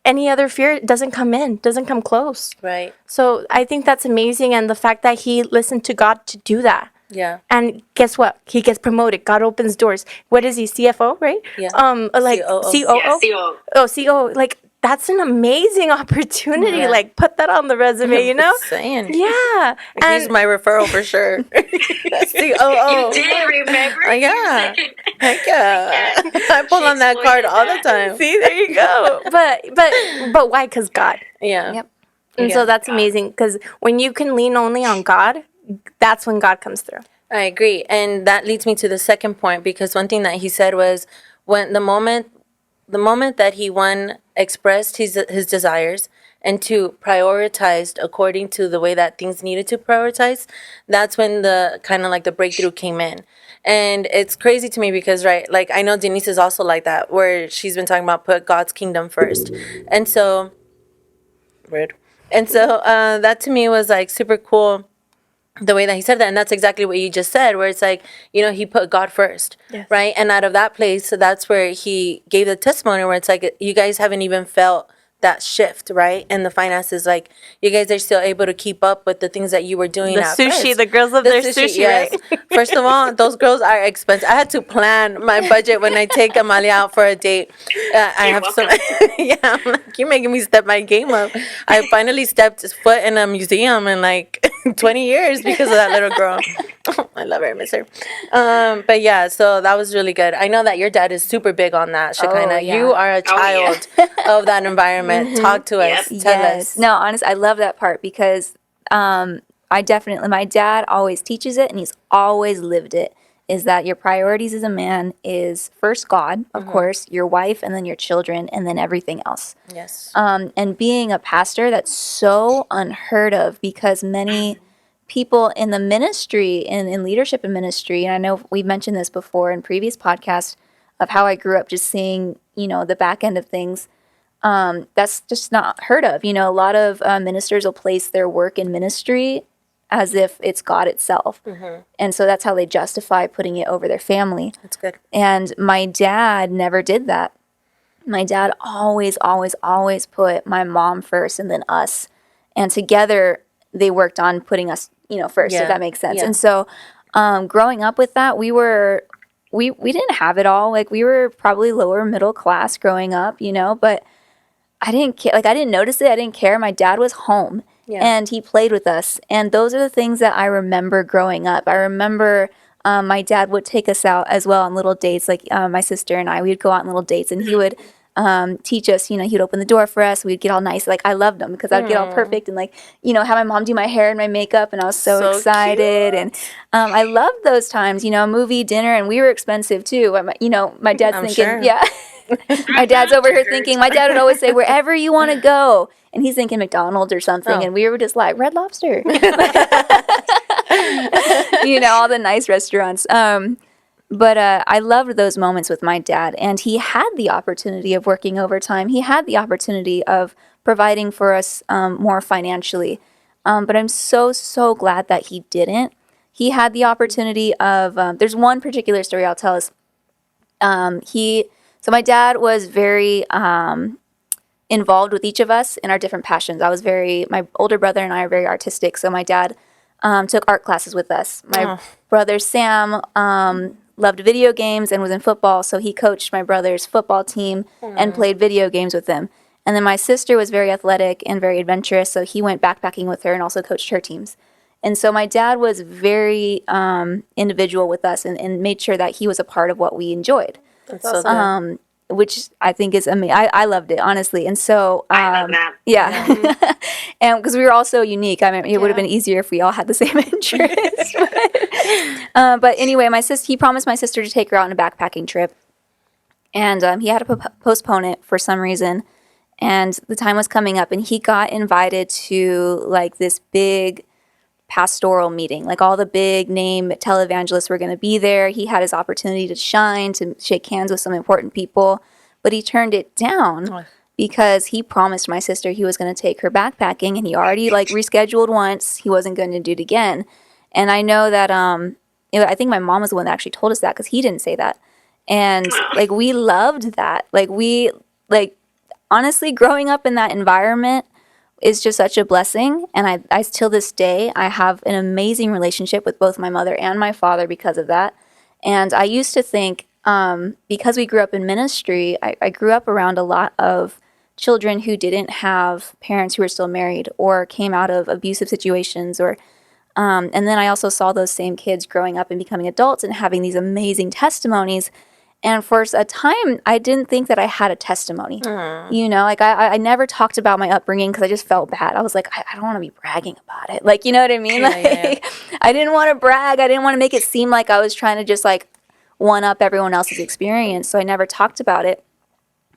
any other fear doesn't come close. Right. So I think that's amazing. And the fact that he listened to God to do that. Yeah. And guess what? He gets promoted. God opens doors. What is he? CFO, right? Yeah. Like COO. Yeah, COO. Oh, COO. Like that's an amazing opportunity. Yeah. Like put that on the resume, you know? Saying. Yeah. He's my referral for sure. That's COO. You did remember? Yeah. Heck yeah. I pull on that card all the time. See, there you go. But why? Because God. Yeah. Yep. And so that's amazing because when you can lean only on God, that's when God comes through. I agree. And that leads me to the second point, because one thing that he said was when the moment that he expressed his desires and two prioritized according to the way that things needed to prioritize, that's when the kind of like the breakthrough came in. And it's crazy to me because, right, like I know Denise is also like that, where she's been talking about put God's kingdom first. And so, rude. And so that to me was like super cool, the way that he said that. And that's exactly what you just said, where it's like, you know, he put God first, right? And out of that place, so that's where he gave the testimony where it's like, you guys haven't even felt that shift, right? And the finances, like you guys are still able to keep up with the things that you were doing. The at sushi, first. the girls love their sushi, yes. right? First of all, those girls are expensive. I had to plan my budget when I take Amalia out for a date. I have some. Yeah, I'm like, you're making me step my game up. I finally stepped foot in a museum in like 20 years because of that little girl. I love her, miss her. But yeah, so that was really good. I know that your dad is super big on that, Shekinah. You are a child of that environment. Talk to us. Tell us. No, honestly, I love that part because my dad always teaches it and he's always lived it, is that your priorities as a man is first God, of course, your wife, and then your children, and then everything else. Yes. And being a pastor, that's so unheard of because many people in the ministry and in leadership in ministry, and I know we've mentioned this before in previous podcasts of how I grew up just seeing, you know, the back end of things. That's just not heard of. You know, a lot of ministers will place their work in ministry as if it's God itself. And so that's how they justify putting it over their family. That's good. And my dad never did that. My dad always put my mom first and then us. And together they worked on putting us, you know, first, if that makes sense. Yeah. And so growing up with that, we didn't have it all. Like we were probably lower middle class growing up, you know, but I didn't care. Like I didn't notice it. I didn't care. My dad was home and he played with us. And those are the things that I remember growing up. I remember my dad would take us out as well on little dates. Like my sister and I, we'd go out on little dates and he would teach us. He'd open the door for us. We'd get all nice. Like, I loved him because I'd get all perfect and, like, have my mom do my hair and my makeup, and I was so excited. Cute. And I loved those times, movie, dinner, and we were expensive too. My dad's I'm thinking, sure. yeah. My dad's over here thinking, my dad would always say, wherever you want to go. And he's thinking McDonald's or something. And we were just like, Red Lobster. All the nice restaurants. But I loved those moments with my dad. And he had the opportunity of working overtime. He had the opportunity of providing for us more financially. But I'm so, so glad that he didn't. He had the opportunity of, there's one particular story I'll tell us. So my dad was very involved with each of us in our different passions. My older brother and I are very artistic, so my dad took art classes with us. My brother Sam loved video games and was in football, so he coached my brother's football team and played video games with them. And then my sister was very athletic and very adventurous, so he went backpacking with her and also coached her teams. And so my dad was very individual with us and made sure that he was a part of what we enjoyed. That's so good. Which I think is amazing. I loved it, honestly. And so, I love that. Yeah. And because we were all so unique, I mean, it would have been easier if we all had the same interests. But anyway, he promised my sister to take her out on a backpacking trip. And he had to postpone it for some reason. And the time was coming up, and he got invited to, like, this big pastoral meeting. Like, all the big name televangelists were going to be there. He had his opportunity to shine, to shake hands with some important people, but he turned it down because he promised my sister he was going to take her backpacking, and he already, like, rescheduled once. He wasn't going to do it again. And I know that I think my mom was the one that actually told us that, because he didn't say that. And like, we loved that. Honestly, growing up in that environment is just such a blessing. And I till this day, I have an amazing relationship with both my mother and my father because of that. And I used to think, because we grew up in ministry, I grew up around a lot of children who didn't have parents who were still married or came out of abusive situations, and then I also saw those same kids growing up and becoming adults and having these amazing testimonies. And for a time, I didn't think that I had a testimony. I never talked about my upbringing because I just felt bad. I was like, I don't want to be bragging about it. Like, you know what I mean? I didn't want to brag. I didn't want to make it seem like I was trying to just, like, one up everyone else's experience. So I never talked about it.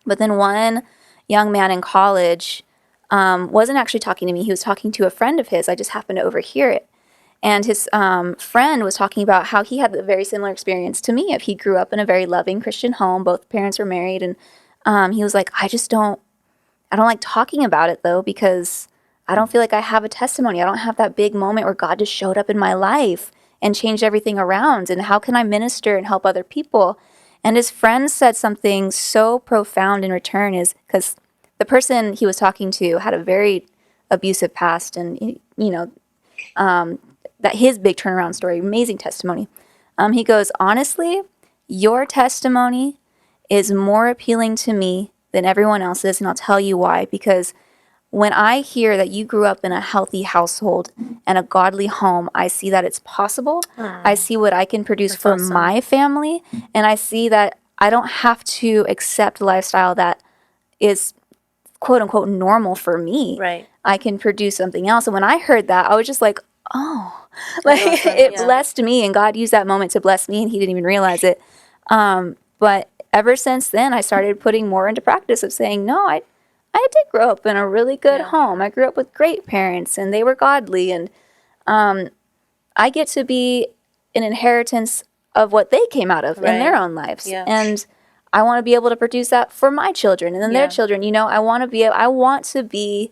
But then one young man in college wasn't actually talking to me. He was talking to a friend of his. I just happened to overhear it. And his friend was talking about how he had a very similar experience to me. He grew up in a very loving Christian home. Both parents were married. And he was like, I don't like talking about it, though, because I don't feel like I have a testimony. I don't have that big moment where God just showed up in my life and changed everything around. And how can I minister and help other people? And his friend said something so profound in return, is because the person he was talking to had a very abusive past, and, that his big turnaround story, amazing testimony. He goes, honestly, your testimony is more appealing to me than everyone else's, and I'll tell you why. Because when I hear that you grew up in a healthy household and a godly home, I see that it's possible. I see what I can produce for my family, and I see that I don't have to accept a lifestyle that is quote unquote normal for me. Right. I can produce something else. And when I heard that, I was just like, oh, like it blessed me, and God used that moment to bless me, and he didn't even realize it. But ever since then, I started putting more into practice of saying, no, I did grow up in a really good home. I grew up with great parents, and they were godly, and I get to be an inheritance of what they came out of in their own lives. Yeah. And I want to be able to produce that for my children and then their children. I want to be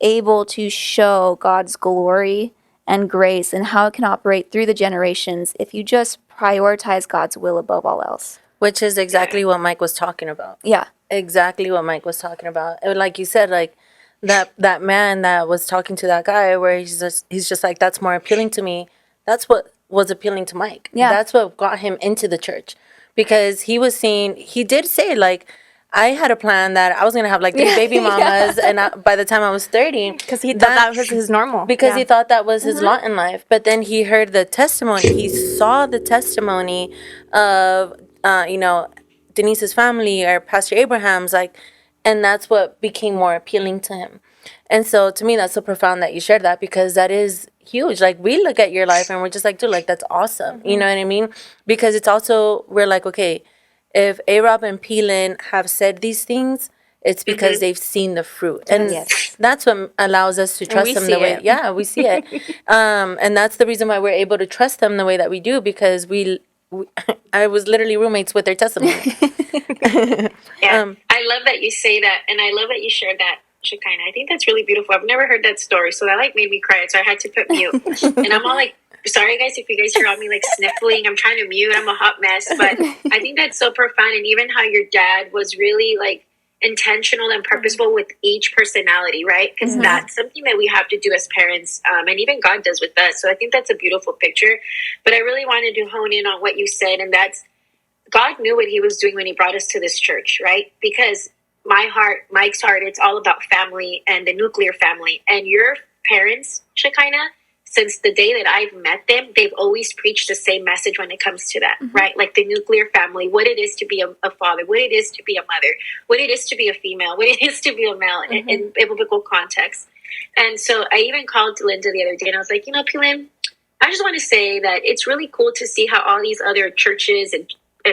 able to show God's glory and grace and how it can operate through the generations if you just prioritize God's will above all else. Which is exactly what Mike was talking about. Yeah. Exactly what Mike was talking about. And like you said, like that man that was talking to that guy, where he's just like, that's more appealing to me. That's what was appealing to Mike. Yeah. That's what got him into the church, because he did say, like, I had a plan that I was going to have like 3 baby mamas and by the time I was 30. Because he thought that was his normal. Because he thought that was his lot in life. But then he heard the testimony. He saw the testimony of, Denise's family or Pastor Abraham's, like, and that's what became more appealing to him. And so to me, that's so profound that you shared that, because that is huge. Like, we look at your life and we're just like, dude, like, that's awesome. You know what I mean? Because it's also, we're like, okay, if A-Rob and Peelan have said these things, it's because they've seen the fruit. And Yes. that's what allows us to trust them the way, we see it. And that's the reason why we're able to trust them the way that we do, because we I was literally roommates with their testimony. I love that you say that, and I love that you shared that, Shekinah. I think that's really beautiful. I've never heard that story, so that like made me cry. So I had to put mute, and I'm all like, sorry guys if you guys hear me like sniffling. I'm trying to mute. I'm a hot mess, but I think that's so profound. And even how your dad was really like intentional and purposeful with each personality, right? Because that's something that we have to do as parents, and even God does with us. So I think that's a beautiful picture. But I really wanted to hone in on what you said, and that's God knew what he was doing when he brought us to this church, right? Because Mike's heart, it's all about family and the nuclear family. And your parents, Shekinah, since the day that I've met them, they've always preached the same message when it comes to that, right? Like the nuclear family, what it is to be a father, what it is to be a mother, what it is to be a female, what it is to be a male in biblical context. And so I even called Linda the other day and I was like, Pilin, I just want to say that it's really cool to see how all these other churches and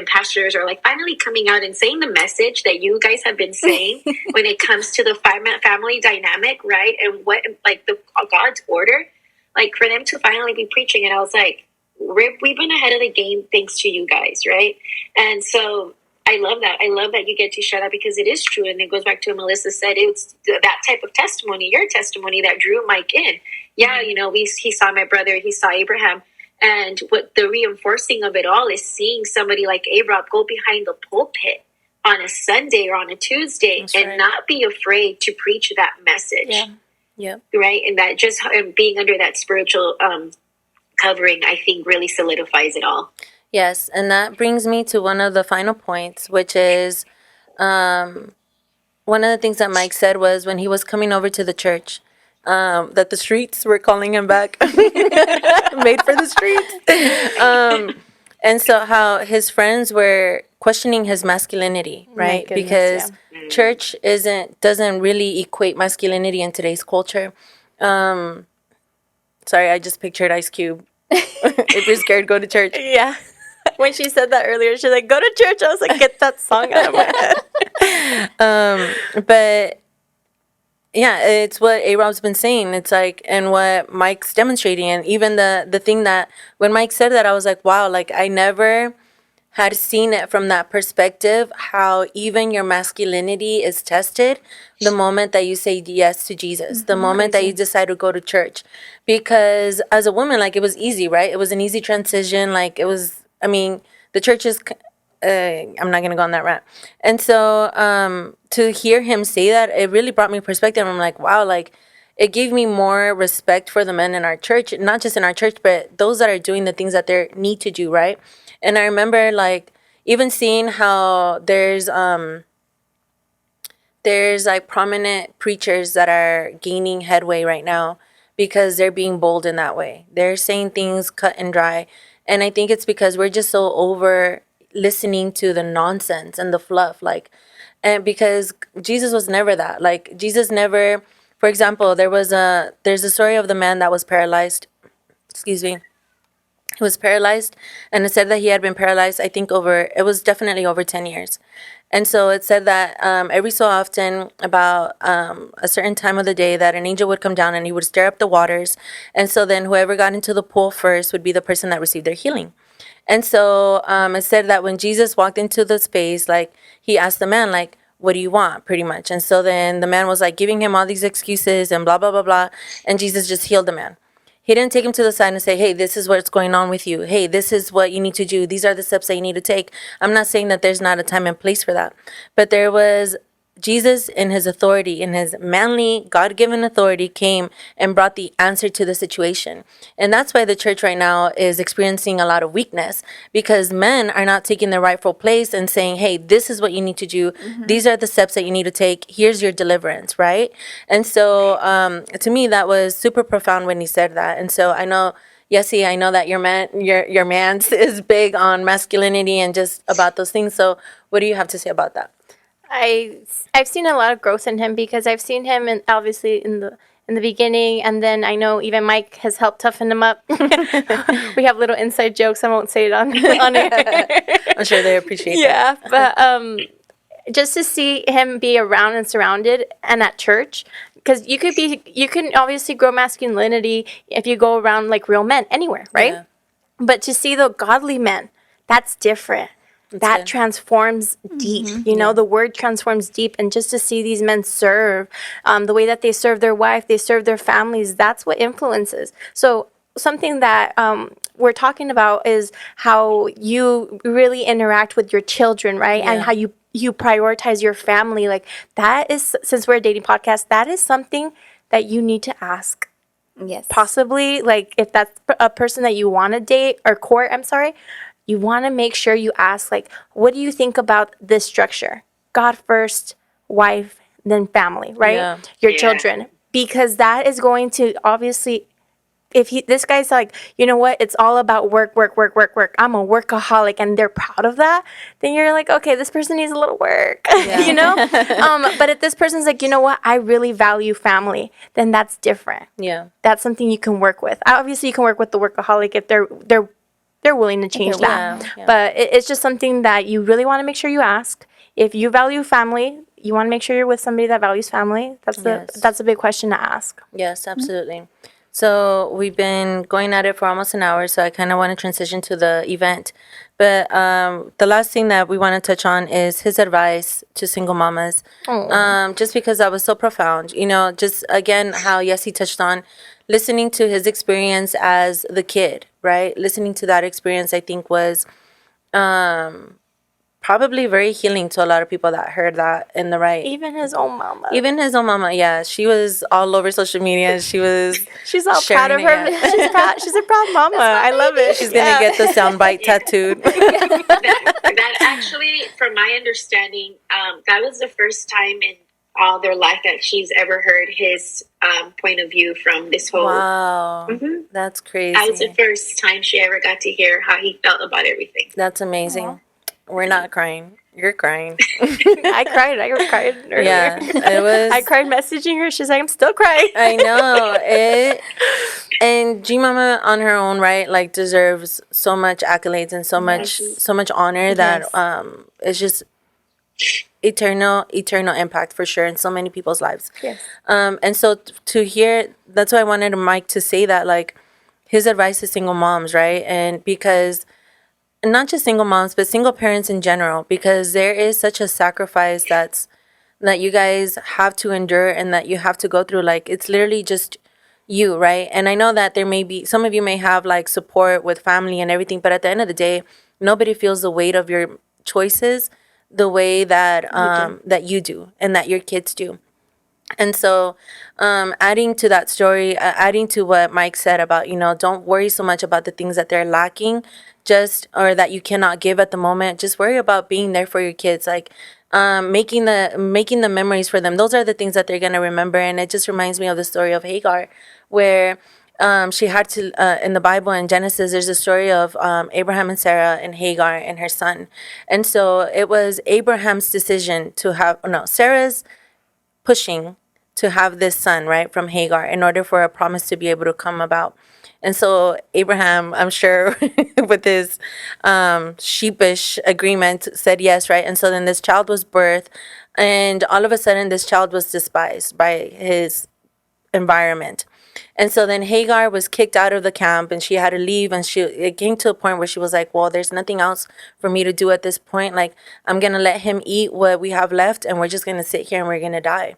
pastors are like finally coming out and saying the message that you guys have been saying when it comes to the family dynamic, right? And what, like, the God's order, like for them to finally be preaching it. I was like, we've been ahead of the game thanks to you guys, right? And so I love that. I love that you get to share that, because it is true. And it goes back to what Melissa said. It's that type of testimony, your testimony, that drew Mike in. Yeah, he saw my brother, he saw Abraham. And what the reinforcing of it all is seeing somebody like A-Rob go behind the pulpit on a Sunday or on a Tuesday not be afraid to preach that message. Yeah. Right? And that just being under that spiritual covering, I think, really solidifies it all. Yes. And that brings me to one of the final points, which is one of the things that Mike said was when he was coming over to the church, that the streets were calling him back, made for the streets. And so how his friends were questioning his masculinity, right? Because church doesn't really equate masculinity in today's culture. Sorry, I just pictured Ice Cube. If you're scared, go to church. Yeah. When she said that earlier, she's like, go to church. I was like, get that song out of my head. But yeah, it's what A-Rob's been saying. It's like, and what Mike's demonstrating. And even the thing that, when Mike said that, I was like, wow, like I never had seen it from that perspective, how even your masculinity is tested the moment that you say yes to Jesus, the moment that you decide to go to church. Because as a woman, like, it was easy, right? It was an easy transition. Like, it was, I mean, the church is, I'm not going to go on that rant. And so to hear him say that, it really brought me perspective. I'm like, wow, like, it gave me more respect for the men in our church, not just in our church, but those that are doing the things that they need to do, right? And I remember, like, even seeing how there's like prominent preachers that are gaining headway right now because they're being bold in that way. They're saying things cut and dry. And I think it's because we're just so over listening to the nonsense and the fluff, like, and because Jesus was never that. Like, Jesus never, for example, there's a story of the man that was paralyzed. Excuse me. He was paralyzed, and it said that he had been paralyzed, I think it was definitely over 10 years. And so it said that every so often, about a certain time of the day, that an angel would come down and he would stir up the waters. And so then whoever got into the pool first would be the person that received their healing. And so it said that when Jesus walked into the space, like, he asked the man, like, what do you want, pretty much? And so then the man was like giving him all these excuses and blah, blah, blah, blah. And Jesus just healed the man. He didn't take him to the side and say, hey, this is what's going on with you. Hey, this is what you need to do. These are the steps that you need to take. I'm not saying that there's not a time and place for that. But there was Jesus, in his authority, in his manly, God-given authority, came and brought the answer to the situation. And that's why the church right now is experiencing a lot of weakness, because men are not taking their rightful place and saying, hey, this is what you need to do. These are the steps that you need to take. Here's your deliverance, right? And so to me, that was super profound when he said that. And so I know Yessie, I know that your man's is big on masculinity and just about those things. So what do you have to say about that? I've seen a lot of growth in him because I've seen him obviously in the beginning, and then I know even Mike has helped toughen him up. We have little inside jokes. I won't say it on air. I'm sure they appreciate that. Yeah, but just to see him be around and surrounded and at church, because you can obviously grow masculinity if you go around like real men anywhere, right? Yeah. But to see the godly men, that's different. That good. transforms deep. You know, the word transforms deep. And just to see these men serve, the way that they serve their wife, they serve their families, that's what influences. So something that we're talking about is how you really interact with your children, right? And Yeah. how you prioritize your family. Like that is, since we're a dating podcast, that is something that you need to ask. Yes. Possibly, like if that's a person that you want to date or court, I'm sorry, you want to make sure you ask, like, what do you think about this structure? God first, wife, then family, right? Yeah. Your Yeah. children. Because that is going to obviously, if this guy's like, you know what, it's all about work, work, work, work, work. I'm a workaholic, and they're proud of that. Then you're like, okay, this person needs a little work, you know. But if this person's like, you know what, I really value family, then that's different. Yeah. That's something you can work with. Obviously, you can work with the workaholic if they're willing to change that. willing, yeah. But it's just something that you really want to make sure you ask. If you value family, you want to make sure you're with somebody that values family. Yes. That's a big question to ask. Yes, absolutely. So we've been going at it for almost an hour, so I kind of want to transition to the event. But the last thing that we want to touch on is his advice to single mamas. Just because that was so profound. You know, just again, how Yessie touched on listening to his experience as the kid, right? Listening to that experience, I think, was probably very healing to a lot of people that heard that in the right. Even his own mama. Even his own mama, yeah. She was all over social media. She was She's all proud of sharing her. it, yeah. She's proud. She's a proud mama. I love it. She's gonna get the soundbite tattooed. That actually, from my understanding, that was the first time in all their life that she's ever heard his point of view from this whole. Wow, Mhm. that's crazy. That was the first time she ever got to hear how he felt about everything. That's amazing. We're not crying. You're crying. I cried. I cried earlier. Yeah, it was. I cried messaging her. She's like, I'm still crying. I know it. And G Mama on her own right, like, deserves so much accolades and so much honor that it's just eternal impact for sure in so many people's lives. Yes. And so to hear, that's why I wanted Mike to say that, like, his advice to single moms, right? And because not just single moms, but single parents in general, because there is such a sacrifice that you guys have to endure and that you have to go through. Like, it's literally just you, right? And I know that there may be, some of you may have like support with family and everything, but at the end of the day, nobody feels the weight of your choices the way that that you do and that your kids do. And so adding to that story, adding to what Mike said about, you know, don't worry so much about the things that they're lacking, or that you cannot give at the moment. Just worry about being there for your kids, like making the memories for them. Those are the things that they're going to remember. And it just reminds me of the story of Hagar, where she had to, in the Bible, in Genesis, there's a story of Abraham and Sarah and Hagar and her son. And so it was Abraham's decision to have, no, Sarah's pushing to have this son, right, from Hagar, in order for a promise to be able to come about. And so Abraham, I'm sure, with his sheepish agreement, said yes, right? And so then this child was birthed, and all of a sudden this child was despised by his environment. And so then Hagar was kicked out of the camp, and she had to leave, and it came to a point where she was like, well, there's nothing else for me to do at this point. Like, I'm going to let him eat what we have left, and we're just going to sit here and we're going to die.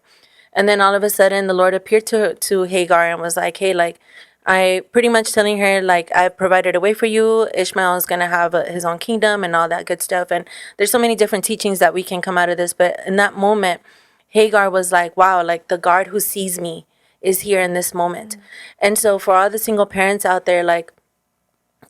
And then all of a sudden the Lord appeared to Hagar and was like, hey, like, I pretty much telling her, like, I've provided a way for you. Ishmael is going to have his own kingdom and all that good stuff. And there's so many different teachings that we can come out of this. But in that moment, Hagar was like, wow, like, the God who sees me is here in this moment. And so for all the single parents out there, like,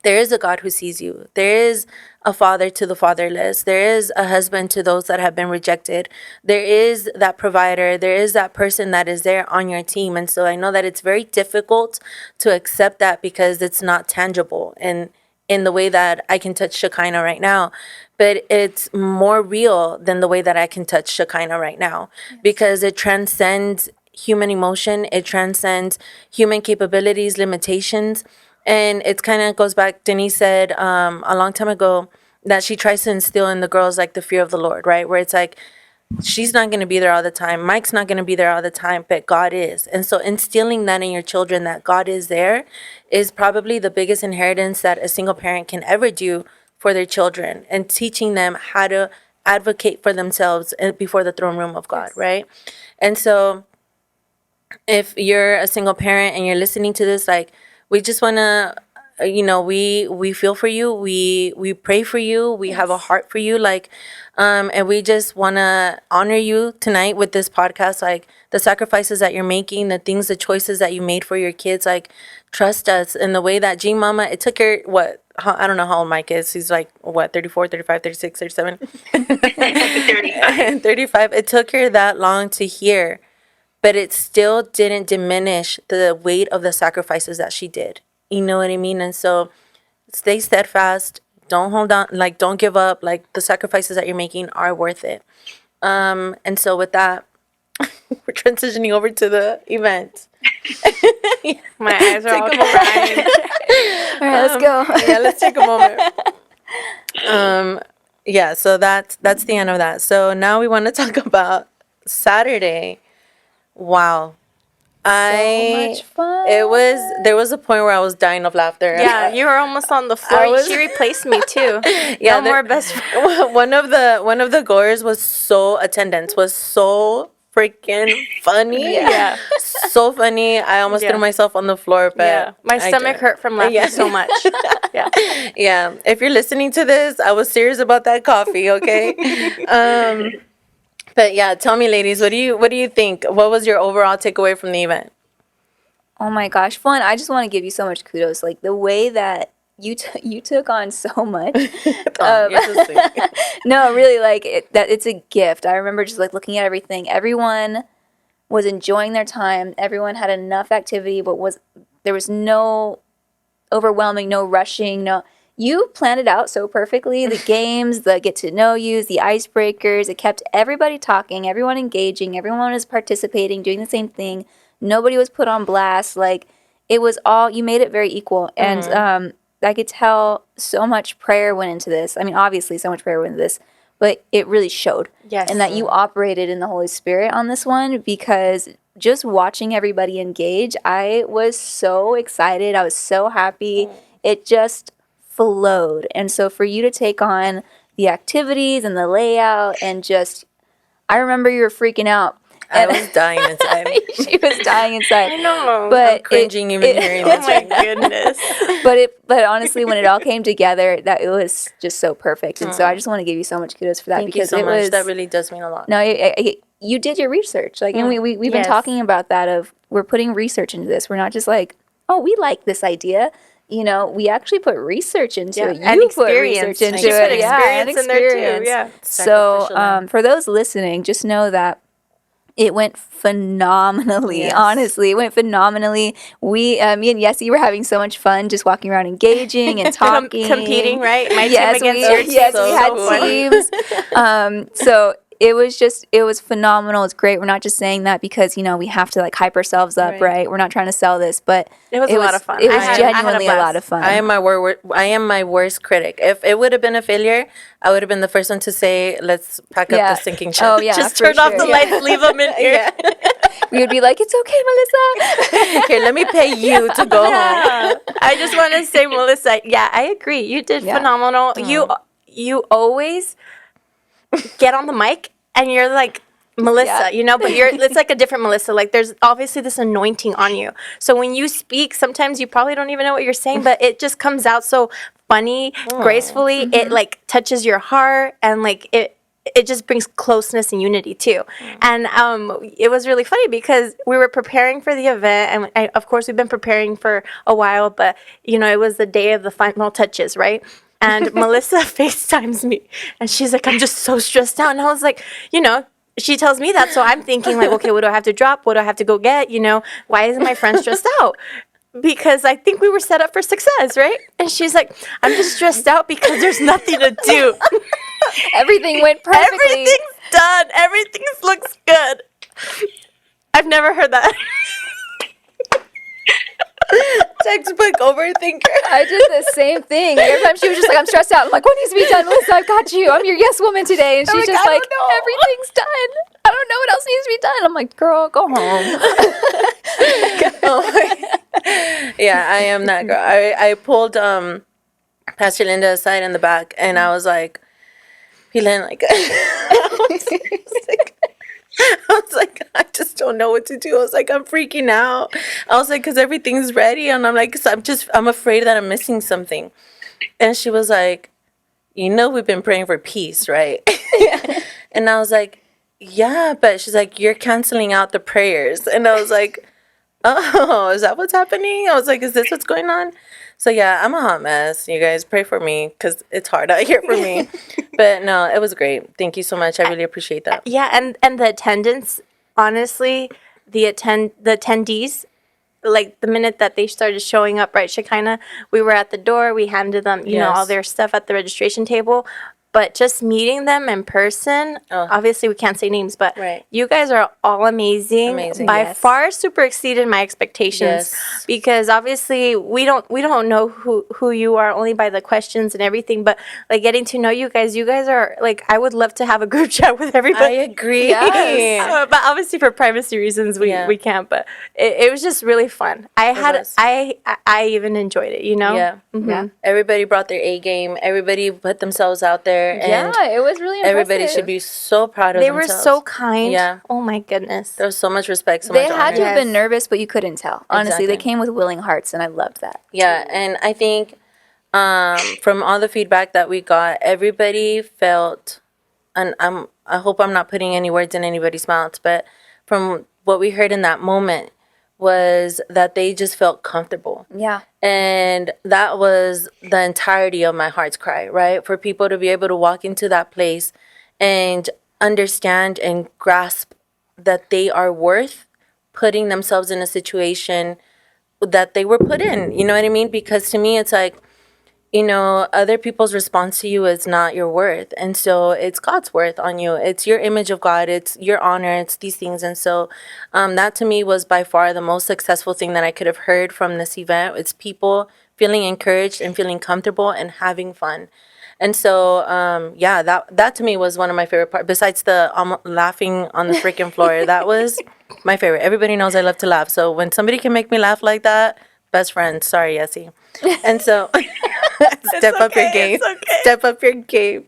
there is a God who sees you. There is a father to the fatherless. There is a husband to those that have been rejected. There is that provider. There is that person that is there on your team. And so I know that it's very difficult to accept that because it's not tangible and in the way that I can touch Shekinah right now. But it's more real than the way that I can touch Shekinah right now, because it transcends human emotion. It transcends human capabilities, limitations. And it kind of goes back, Denise said a long time ago that she tries to instill in the girls like the fear of the Lord, right? Where it's like, she's not going to be there all the time. Mike's not going to be there all the time, but God is. And so instilling that in your children, that God is there, is probably the biggest inheritance that a single parent can ever do for their children, and teaching them how to advocate for themselves before the throne room of God, right? And so if you're a single parent and you're listening to this, like, we just want to, we feel for you. We pray for you. We have a heart for you. Like, and we just want to honor you tonight with this podcast. Like, the sacrifices that you're making, the choices that you made for your kids, like, trust us in the way that G Mama, it took her, I don't know how old Mike is. He's like, 34, 35, 36, 37? 35. 35. It took her that long to hear, but it still didn't diminish the weight of the sacrifices that she did. You know what I mean? And so stay steadfast. Don't hold on. Like, don't give up. Like, the sacrifices that you're making are worth it. And so with that, we're transitioning over to the event. My eyes are all crying. All right, let's go. Yeah, let's take a moment. Yeah, so that's the end of that. So now we want to talk about Saturday. Wow. So much fun. There was a point where I was dying of laughter. Yeah, you were almost on the floor. She replaced me too. Yeah, no more best friends. One of the goers was so freaking funny. Yeah. So funny. I almost threw myself on the floor, but my stomach hurt from laughing so much. Yeah. Yeah. If you're listening to this, I was serious about that coffee, okay? But yeah, tell me, ladies, what do you think? What was your overall takeaway from the event? Oh my gosh, fun. I just want to give you so much kudos. Like, the way that you took on so much. You're so sweet. No, really, like, it's a gift. I remember just like looking at everything. Everyone was enjoying their time. Everyone had enough activity, but there was no overwhelming, no rushing, no. You planned it out so perfectly. The games, the get to know yous, the icebreakers. It kept everybody talking, everyone engaging, everyone was participating, doing the same thing. Nobody was put on blast. Like, it was all, you made it very equal. And I could tell so much prayer went into this. I mean, obviously so much prayer went into this, but it really showed. Yes. And that you operated in the Holy Spirit on this one, because just watching everybody engage, I was so excited. I was so happy. It just flowed. And so for you to take on the activities and the layout and just, I remember you were freaking out. I was dying inside. She was dying inside. I know. But I'm cringing even hearing Oh this. my goodness. but honestly, when it all came together, that it was just so perfect. And so I just want to give you so much kudos for that. Thank you because so it much. was, That really does mean a lot. no, you did your research. Like, and we've been Yes. talking about that, of we're putting research into this. We're not just like, oh, we like this idea. You know, we actually put research into it. And You put experience. research into She put it. Yeah, and experience in there too. experience. Yeah. So Sacrificial lamb. for those listening, just know that it went phenomenally. Yes. Honestly, it went phenomenally. Me and Yessie were having so much fun, just walking around, engaging and talking, Competing, right? My yes, team against your team. yes, So we had fun. teams. So it was phenomenal. It's great. We're not just saying that because, we have to like hype ourselves up, right? We're not trying to sell this, but It was a lot of fun. It I was had genuinely a blast. lot of fun. I am my worst critic. If it would have been a failure, I would have been the first one to say, "Let's pack up the sinking ship." Oh yeah, Just for turn off sure. the Yeah. lights, leave them in here. We would be like, "It's okay, Melissa." Here, let me pay you to go home. Yeah. I just want to say, Melissa, yeah, I agree. You did Yeah. phenomenal. You always get on the mic and you're like Melissa, but it's like a different Melissa. Like, there's obviously this anointing on you. So when you speak, sometimes you probably don't even know what you're saying, but it just comes out so funny, gracefully. It like touches your heart, and like it just brings closeness and unity too. And it was really funny because we were preparing for the event, and of course we've been preparing for a while, but it was the day of the final touches, right? And Melissa FaceTimes me, and she's like, I'm just so stressed out. And I was like, she tells me that, so I'm thinking like, okay, what do I have to drop? What do I have to go get? Why isn't my friend stressed out? Because I think we were set up for success, right? And she's like, I'm just stressed out because there's nothing to do. Everything went perfectly. Everything's done. Everything looks good. I've never heard that. Textbook overthinker. I did the same thing. Every time she was just like, I'm stressed out. I'm like, what needs to be done? Melissa, I've got you. I'm your yes woman today. And she's just like, everything's done. I don't know what else needs to be done. I'm like, girl, go home. Yeah, I am that girl. I pulled Pastor Linda aside in the back, and I was like, feeling like, I just don't know what to do. I was like, I'm freaking out. I was like, because everything's ready, and I'm like, I'm afraid that I'm missing something. And she was like, we've been praying for peace, right? And I was like, yeah, but she's like, you're canceling out the prayers. And I was like, oh, is that what's happening? I was like, is this what's going on? So yeah, I'm a hot mess. You guys pray for me because it's hard out here for me. But no, it was great. Thank you so much. I really appreciate that. Yeah, and the attendance, honestly, the attendees, like the minute that they started showing up, right, Shekinah, we were at the door. We handed them, all their stuff at the registration table. But just meeting them in person, obviously we can't say names, but you guys are all amazing. By far super exceeded my expectations because obviously we don't know who you are only by the questions and everything, but like getting to know you guys are like, I would love to have a group chat with everybody. I agree. Yes. But obviously for privacy reasons we can't, but it was just really fun. I even enjoyed it, Yeah. Mm-hmm. Yeah. Everybody brought their A game. Everybody put themselves out there. And it was really impressive. everybody should be so proud of themselves. They were so kind. Yeah. Oh my goodness. There was so much respect, so they much had honor. to have been nervous, but you couldn't tell. Honestly, Exactly. they came with willing hearts, and I loved that. Yeah, and I think from all the feedback that we got, everybody felt, and I hope I'm not putting any words in anybody's mouths, but from what we heard in that moment was that they just felt comfortable. Yeah. And that was the entirety of my heart's cry, right? For people to be able to walk into that place and understand and grasp that they are worth putting themselves in a situation that they were put in. You know what I mean? Because to me, it's like, other people's response to you is not your worth. And so it's God's worth on you. It's your image of God. It's your honor. It's these things. And so that to me was by far the most successful thing that I could have heard from this event. It's people feeling encouraged and feeling comfortable and having fun. And so, that to me was one of my favorite parts. Besides the laughing on the freaking floor, that was my favorite. Everybody knows I love to laugh. So when somebody can make me laugh like that, best friends. Sorry, Essie. And so... Step up your game. Step up your game.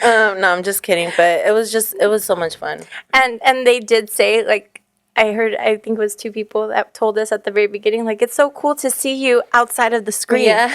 No, I'm just kidding. But it was so much fun. And they did say, like, I think it was two people that told us at the very beginning, like, it's so cool to see you outside of the screen. Yeah.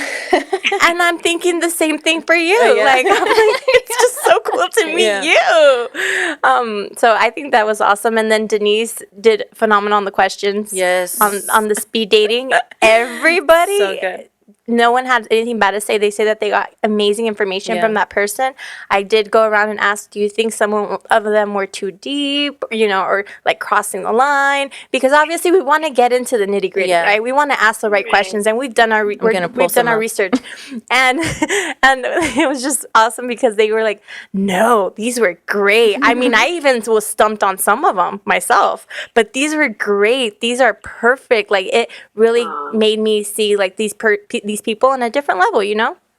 And I'm thinking the same thing for you. Yeah. Like, I'm like, it's just so cool to meet you. So I think that was awesome. And then Denise did phenomenal on the questions. Yes. On the speed dating. Everybody. So good. No one had anything bad to say. They say that they got amazing information from that person. I did go around and ask, do you think some of them were too deep, or like crossing the line? Because obviously we want to get into the nitty gritty, right? We want to ask the right questions, and we've done our research, and it was just awesome because they were like, no, these were great. I mean, I even was stumped on some of them myself, but these were great. These are perfect. Like it really made me see like these people on a different level,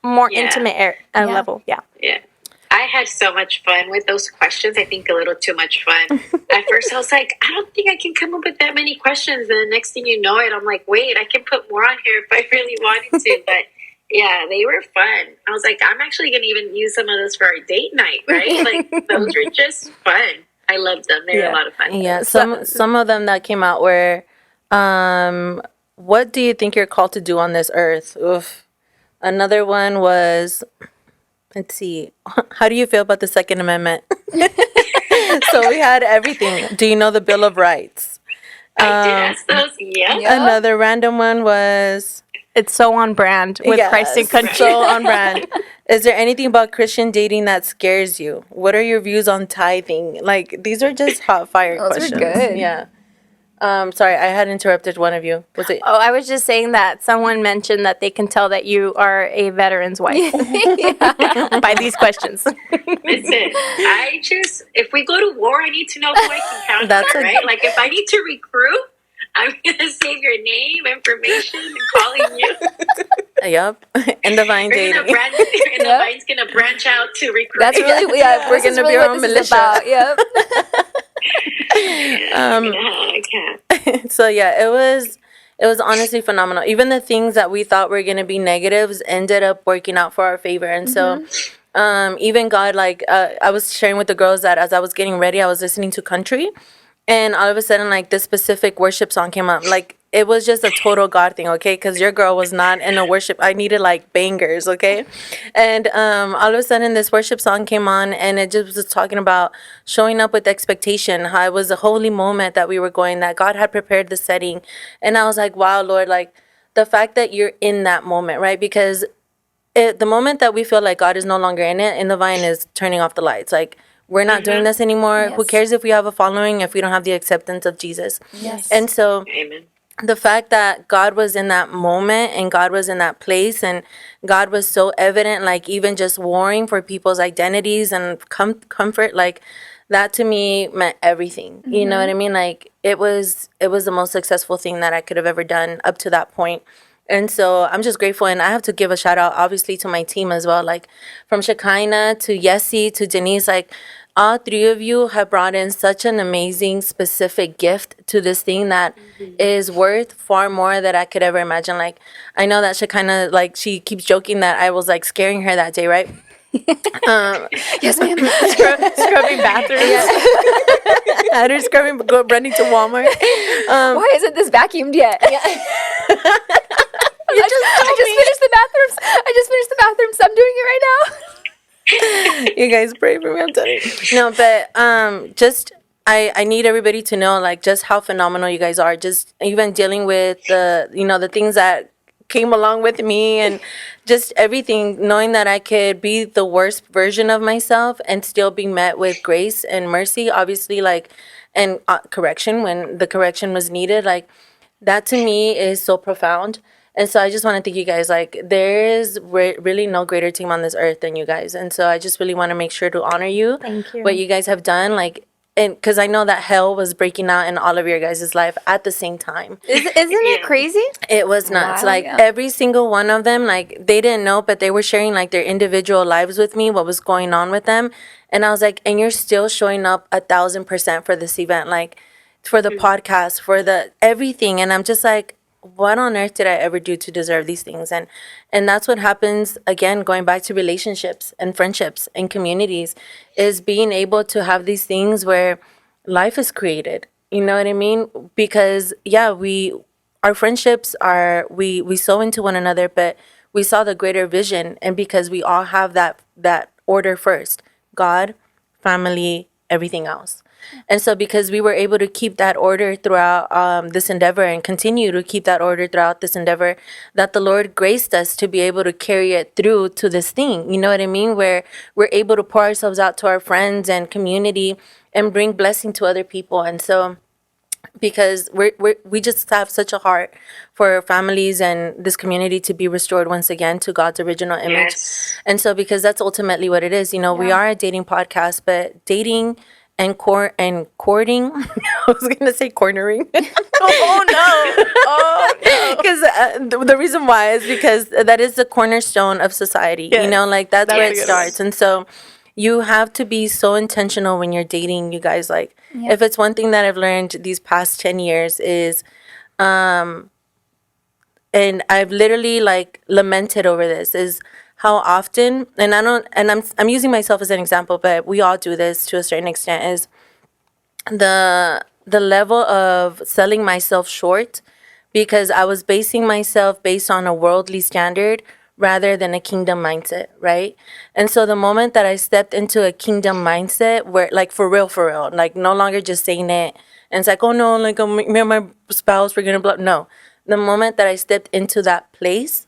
more intimate level. Yeah. I had so much fun with those questions. I think a little too much fun. At first I was like, I don't think I can come up with that many questions. And the next thing you know it, I'm like, wait, I can put more on here if I really wanted to. But yeah, they were fun. I was like, I'm actually going to even use some of those for our date night, right? Like those were just fun. I loved them. They were a lot of fun. Yeah, some of them that came out were, what do you think you're called to do on this earth? Oof. Another one was, let's see, how do you feel about the Second Amendment? So we had everything. Do you know the Bill of Rights? I did ask those. Yeah. Another random one was It's so on brand with Christ and country. so on brand. Is there anything about Christian dating that scares you? What are your views on tithing? Like, these are just hot fire Those are questions. good. Yeah. Sorry, I had interrupted one of you. Was it? Oh, I was just saying that someone mentioned that they can tell that you are a veteran's wife by these questions. Listen, if we go to war, I need to know who I can count That's on, a- right? Like, if I need to recruit, I'm going to save your name, information, and calling you. Yup. And the Vine dating. The Vine's going to branch out to recruit. That's really We're this is gonna be really our what own this is militia. about. Yep. I can't. So yeah, it was honestly phenomenal. Even the things that we thought were gonna be negatives ended up working out for our favor. And so even God, like I was sharing with the girls that as I was getting ready, I was listening to country, and all of a sudden like this specific worship song came up. Like it was just a total God thing, okay? Because your girl was not in a worship. I needed like bangers, okay? And all of a sudden this worship song came on, and it just was talking about showing up with expectation, how it was a holy moment that we were going, that God had prepared the setting. And I was like, wow, Lord, like the fact that you're in that moment, right? Because the moment that we feel like God is no longer in the Vine is turning off the lights. Like, we're not doing this anymore. Who Yes. cares if we have a following if we don't have the acceptance of Jesus? Yes. And so Amen. the fact that God was in that moment and God was in that place and God was so evident, like even just warring for people's identities and comfort, like that to me meant everything. You know what I mean? Like it was the most successful thing that I could have ever done up to that point. And so I'm just grateful, and I have to give a shout out, obviously, to my team as well. Like from Shekinah to Yessie to Denise, like all three of you have brought in such an amazing, specific gift to this thing that is worth far more than I could ever imagine. Like I know that Shekinah, like she keeps joking that I was like scaring her that day, right? Yes, ma'am. Scrubbing bathrooms. I had her scrubbing, running to Walmart. Why isn't this vacuumed yet? I just finished the bathrooms. I just finished the bathrooms. I'm doing it right now. You guys pray for me, I'm telling you. No, but just I need everybody to know like just how phenomenal you guys are. Just even dealing with the things that came along with me and just everything, knowing that I could be the worst version of myself and still be met with grace and mercy, obviously, like, and correction when the correction was needed. Like that to me is so profound. And so I just want to thank you guys. Like, there is really no greater team on this earth than you guys. And so I just really want to make sure to honor you. Thank you. What you guys have done. Like, and because I know that hell was breaking out in all of your guys' life at the same time. Isn't it crazy? It was nuts. Wow, Like, yeah. every single one of them, like, they didn't know, but they were sharing, like, their individual lives with me, what was going on with them. And I was like, and you're still showing up 1,000% for this event. Like, for the podcast, for the everything. And I'm just like, what on earth did I ever do to deserve these things? And that's what happens, again, going back to relationships and friendships and communities, is being able to have these things where life is created. You know what I mean? Because yeah, our friendships are, we sow into one another, but we saw the greater vision. And because we all have that order first: God, family, everything else. And so because we were able to keep that order throughout this endeavor and continue to keep that order throughout this endeavor, that the Lord graced us to be able to carry it through to this thing. You know what I mean? Where we're able to pour ourselves out to our friends and community and bring blessing to other people. And so because we just have such a heart for families and this community to be restored once again to God's original image. Yes. And so because that's ultimately what it is. You know, we are a dating podcast, but dating and courting. I was gonna say cornering. Oh no! Because the reason why is because that is the cornerstone of society. Yes. You know, like that's where a it good starts. And so you have to be so intentional when you're dating. You guys, like, if it's one thing that I've learned these past 10 years is, and I've literally like lamented over this, is how often, and I'm using myself as an example, but we all do this to a certain extent, is the level of selling myself short because I was basing myself based on a worldly standard rather than a kingdom mindset, right? And so the moment that I stepped into a kingdom mindset, where like for real, like no longer just saying it, and it's like, oh no, like me and my spouse, we're gonna no. The moment that I stepped into that place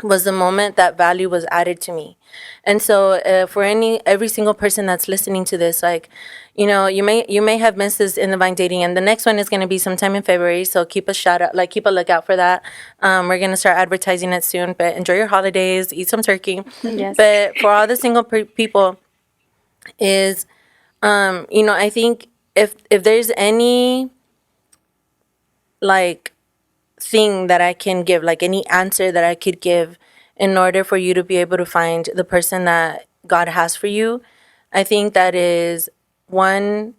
was the moment that value was added to me. And so for every single person that's listening to this, like, you may have missed this in Divine Dating, and the next one is going to be sometime in February, so keep a lookout for that. We're going to start advertising it soon, but enjoy your holidays, eat some turkey. Yes. But for all the single people is I think if there's any like thing that I can give, like any answer that I could give in order for you to be able to find the person that God has for you, I think that is one,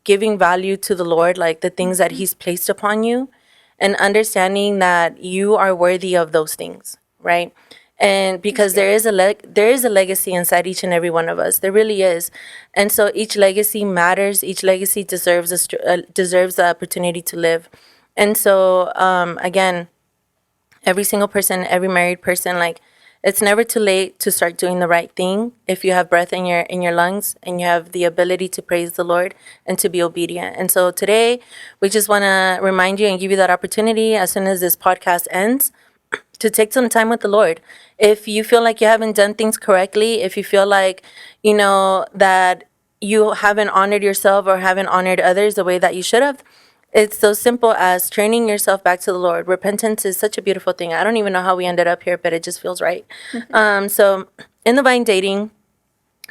giving value to the Lord, like the things that He's placed upon you, and understanding that you are worthy of those things, right? And because there is a legacy inside each and every one of us, there really is, and so each legacy matters. Each legacy deserves deserves the opportunity to live. And so, again, every single person, every married person, like, it's never too late to start doing the right thing if you have breath in your lungs and you have the ability to praise the Lord and to be obedient. And so today, we just want to remind you and give you that opportunity as soon as this podcast ends to take some time with the Lord. If you feel like you haven't done things correctly, if you feel like, that you haven't honored yourself or haven't honored others the way that you should have, it's so simple as turning yourself back to the Lord. Repentance is such a beautiful thing. I don't even know how we ended up here, but it just feels right. So in Divine Dating,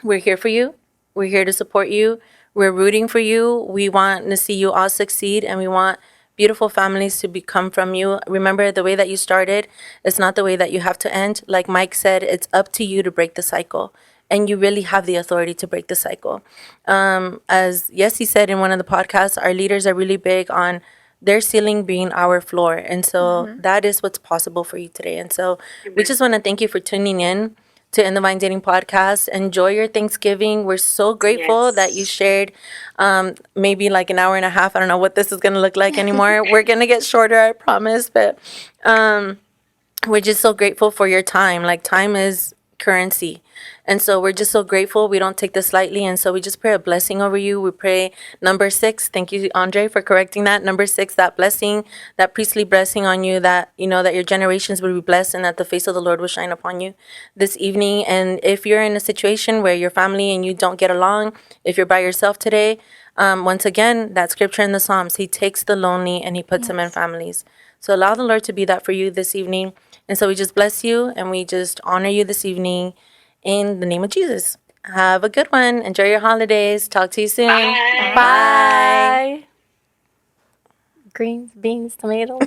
we're here for you. We're here to support you. We're rooting for you. We want to see you all succeed, and we want beautiful families to become from you. Remember, the way that you started is not the way that you have to end. Like Mike said, it's up to you to break the cycle. And you really have the authority to break the cycle. As Yessie said in one of the podcasts, our leaders are really big on their ceiling being our floor. And so that is what's possible for you today. And so we just want to thank you for tuning in to In the Divine Dating Podcast. Enjoy your Thanksgiving. We're so grateful that you shared maybe like an hour and a half. I don't know what this is going to look like anymore. We're going to get shorter, I promise. But we're just so grateful for your time. Like, time is currency. And so we're just so grateful. We don't take this lightly. And so we just pray a blessing over you. We pray number 6. Thank you, Andre, for correcting that. Number 6, that blessing, that priestly blessing on you, that, that your generations will be blessed and that the face of the Lord will shine upon you this evening. And if you're in a situation where your family and you don't get along, if you're by yourself today, once again, that scripture in the Psalms, He takes the lonely and He puts them in families. So allow the Lord to be that for you this evening. And so we just bless you and we just honor you this evening in the name of Jesus. Have a good one. Enjoy your holidays. Talk to you soon. Bye. Bye. Greens, beans, tomatoes.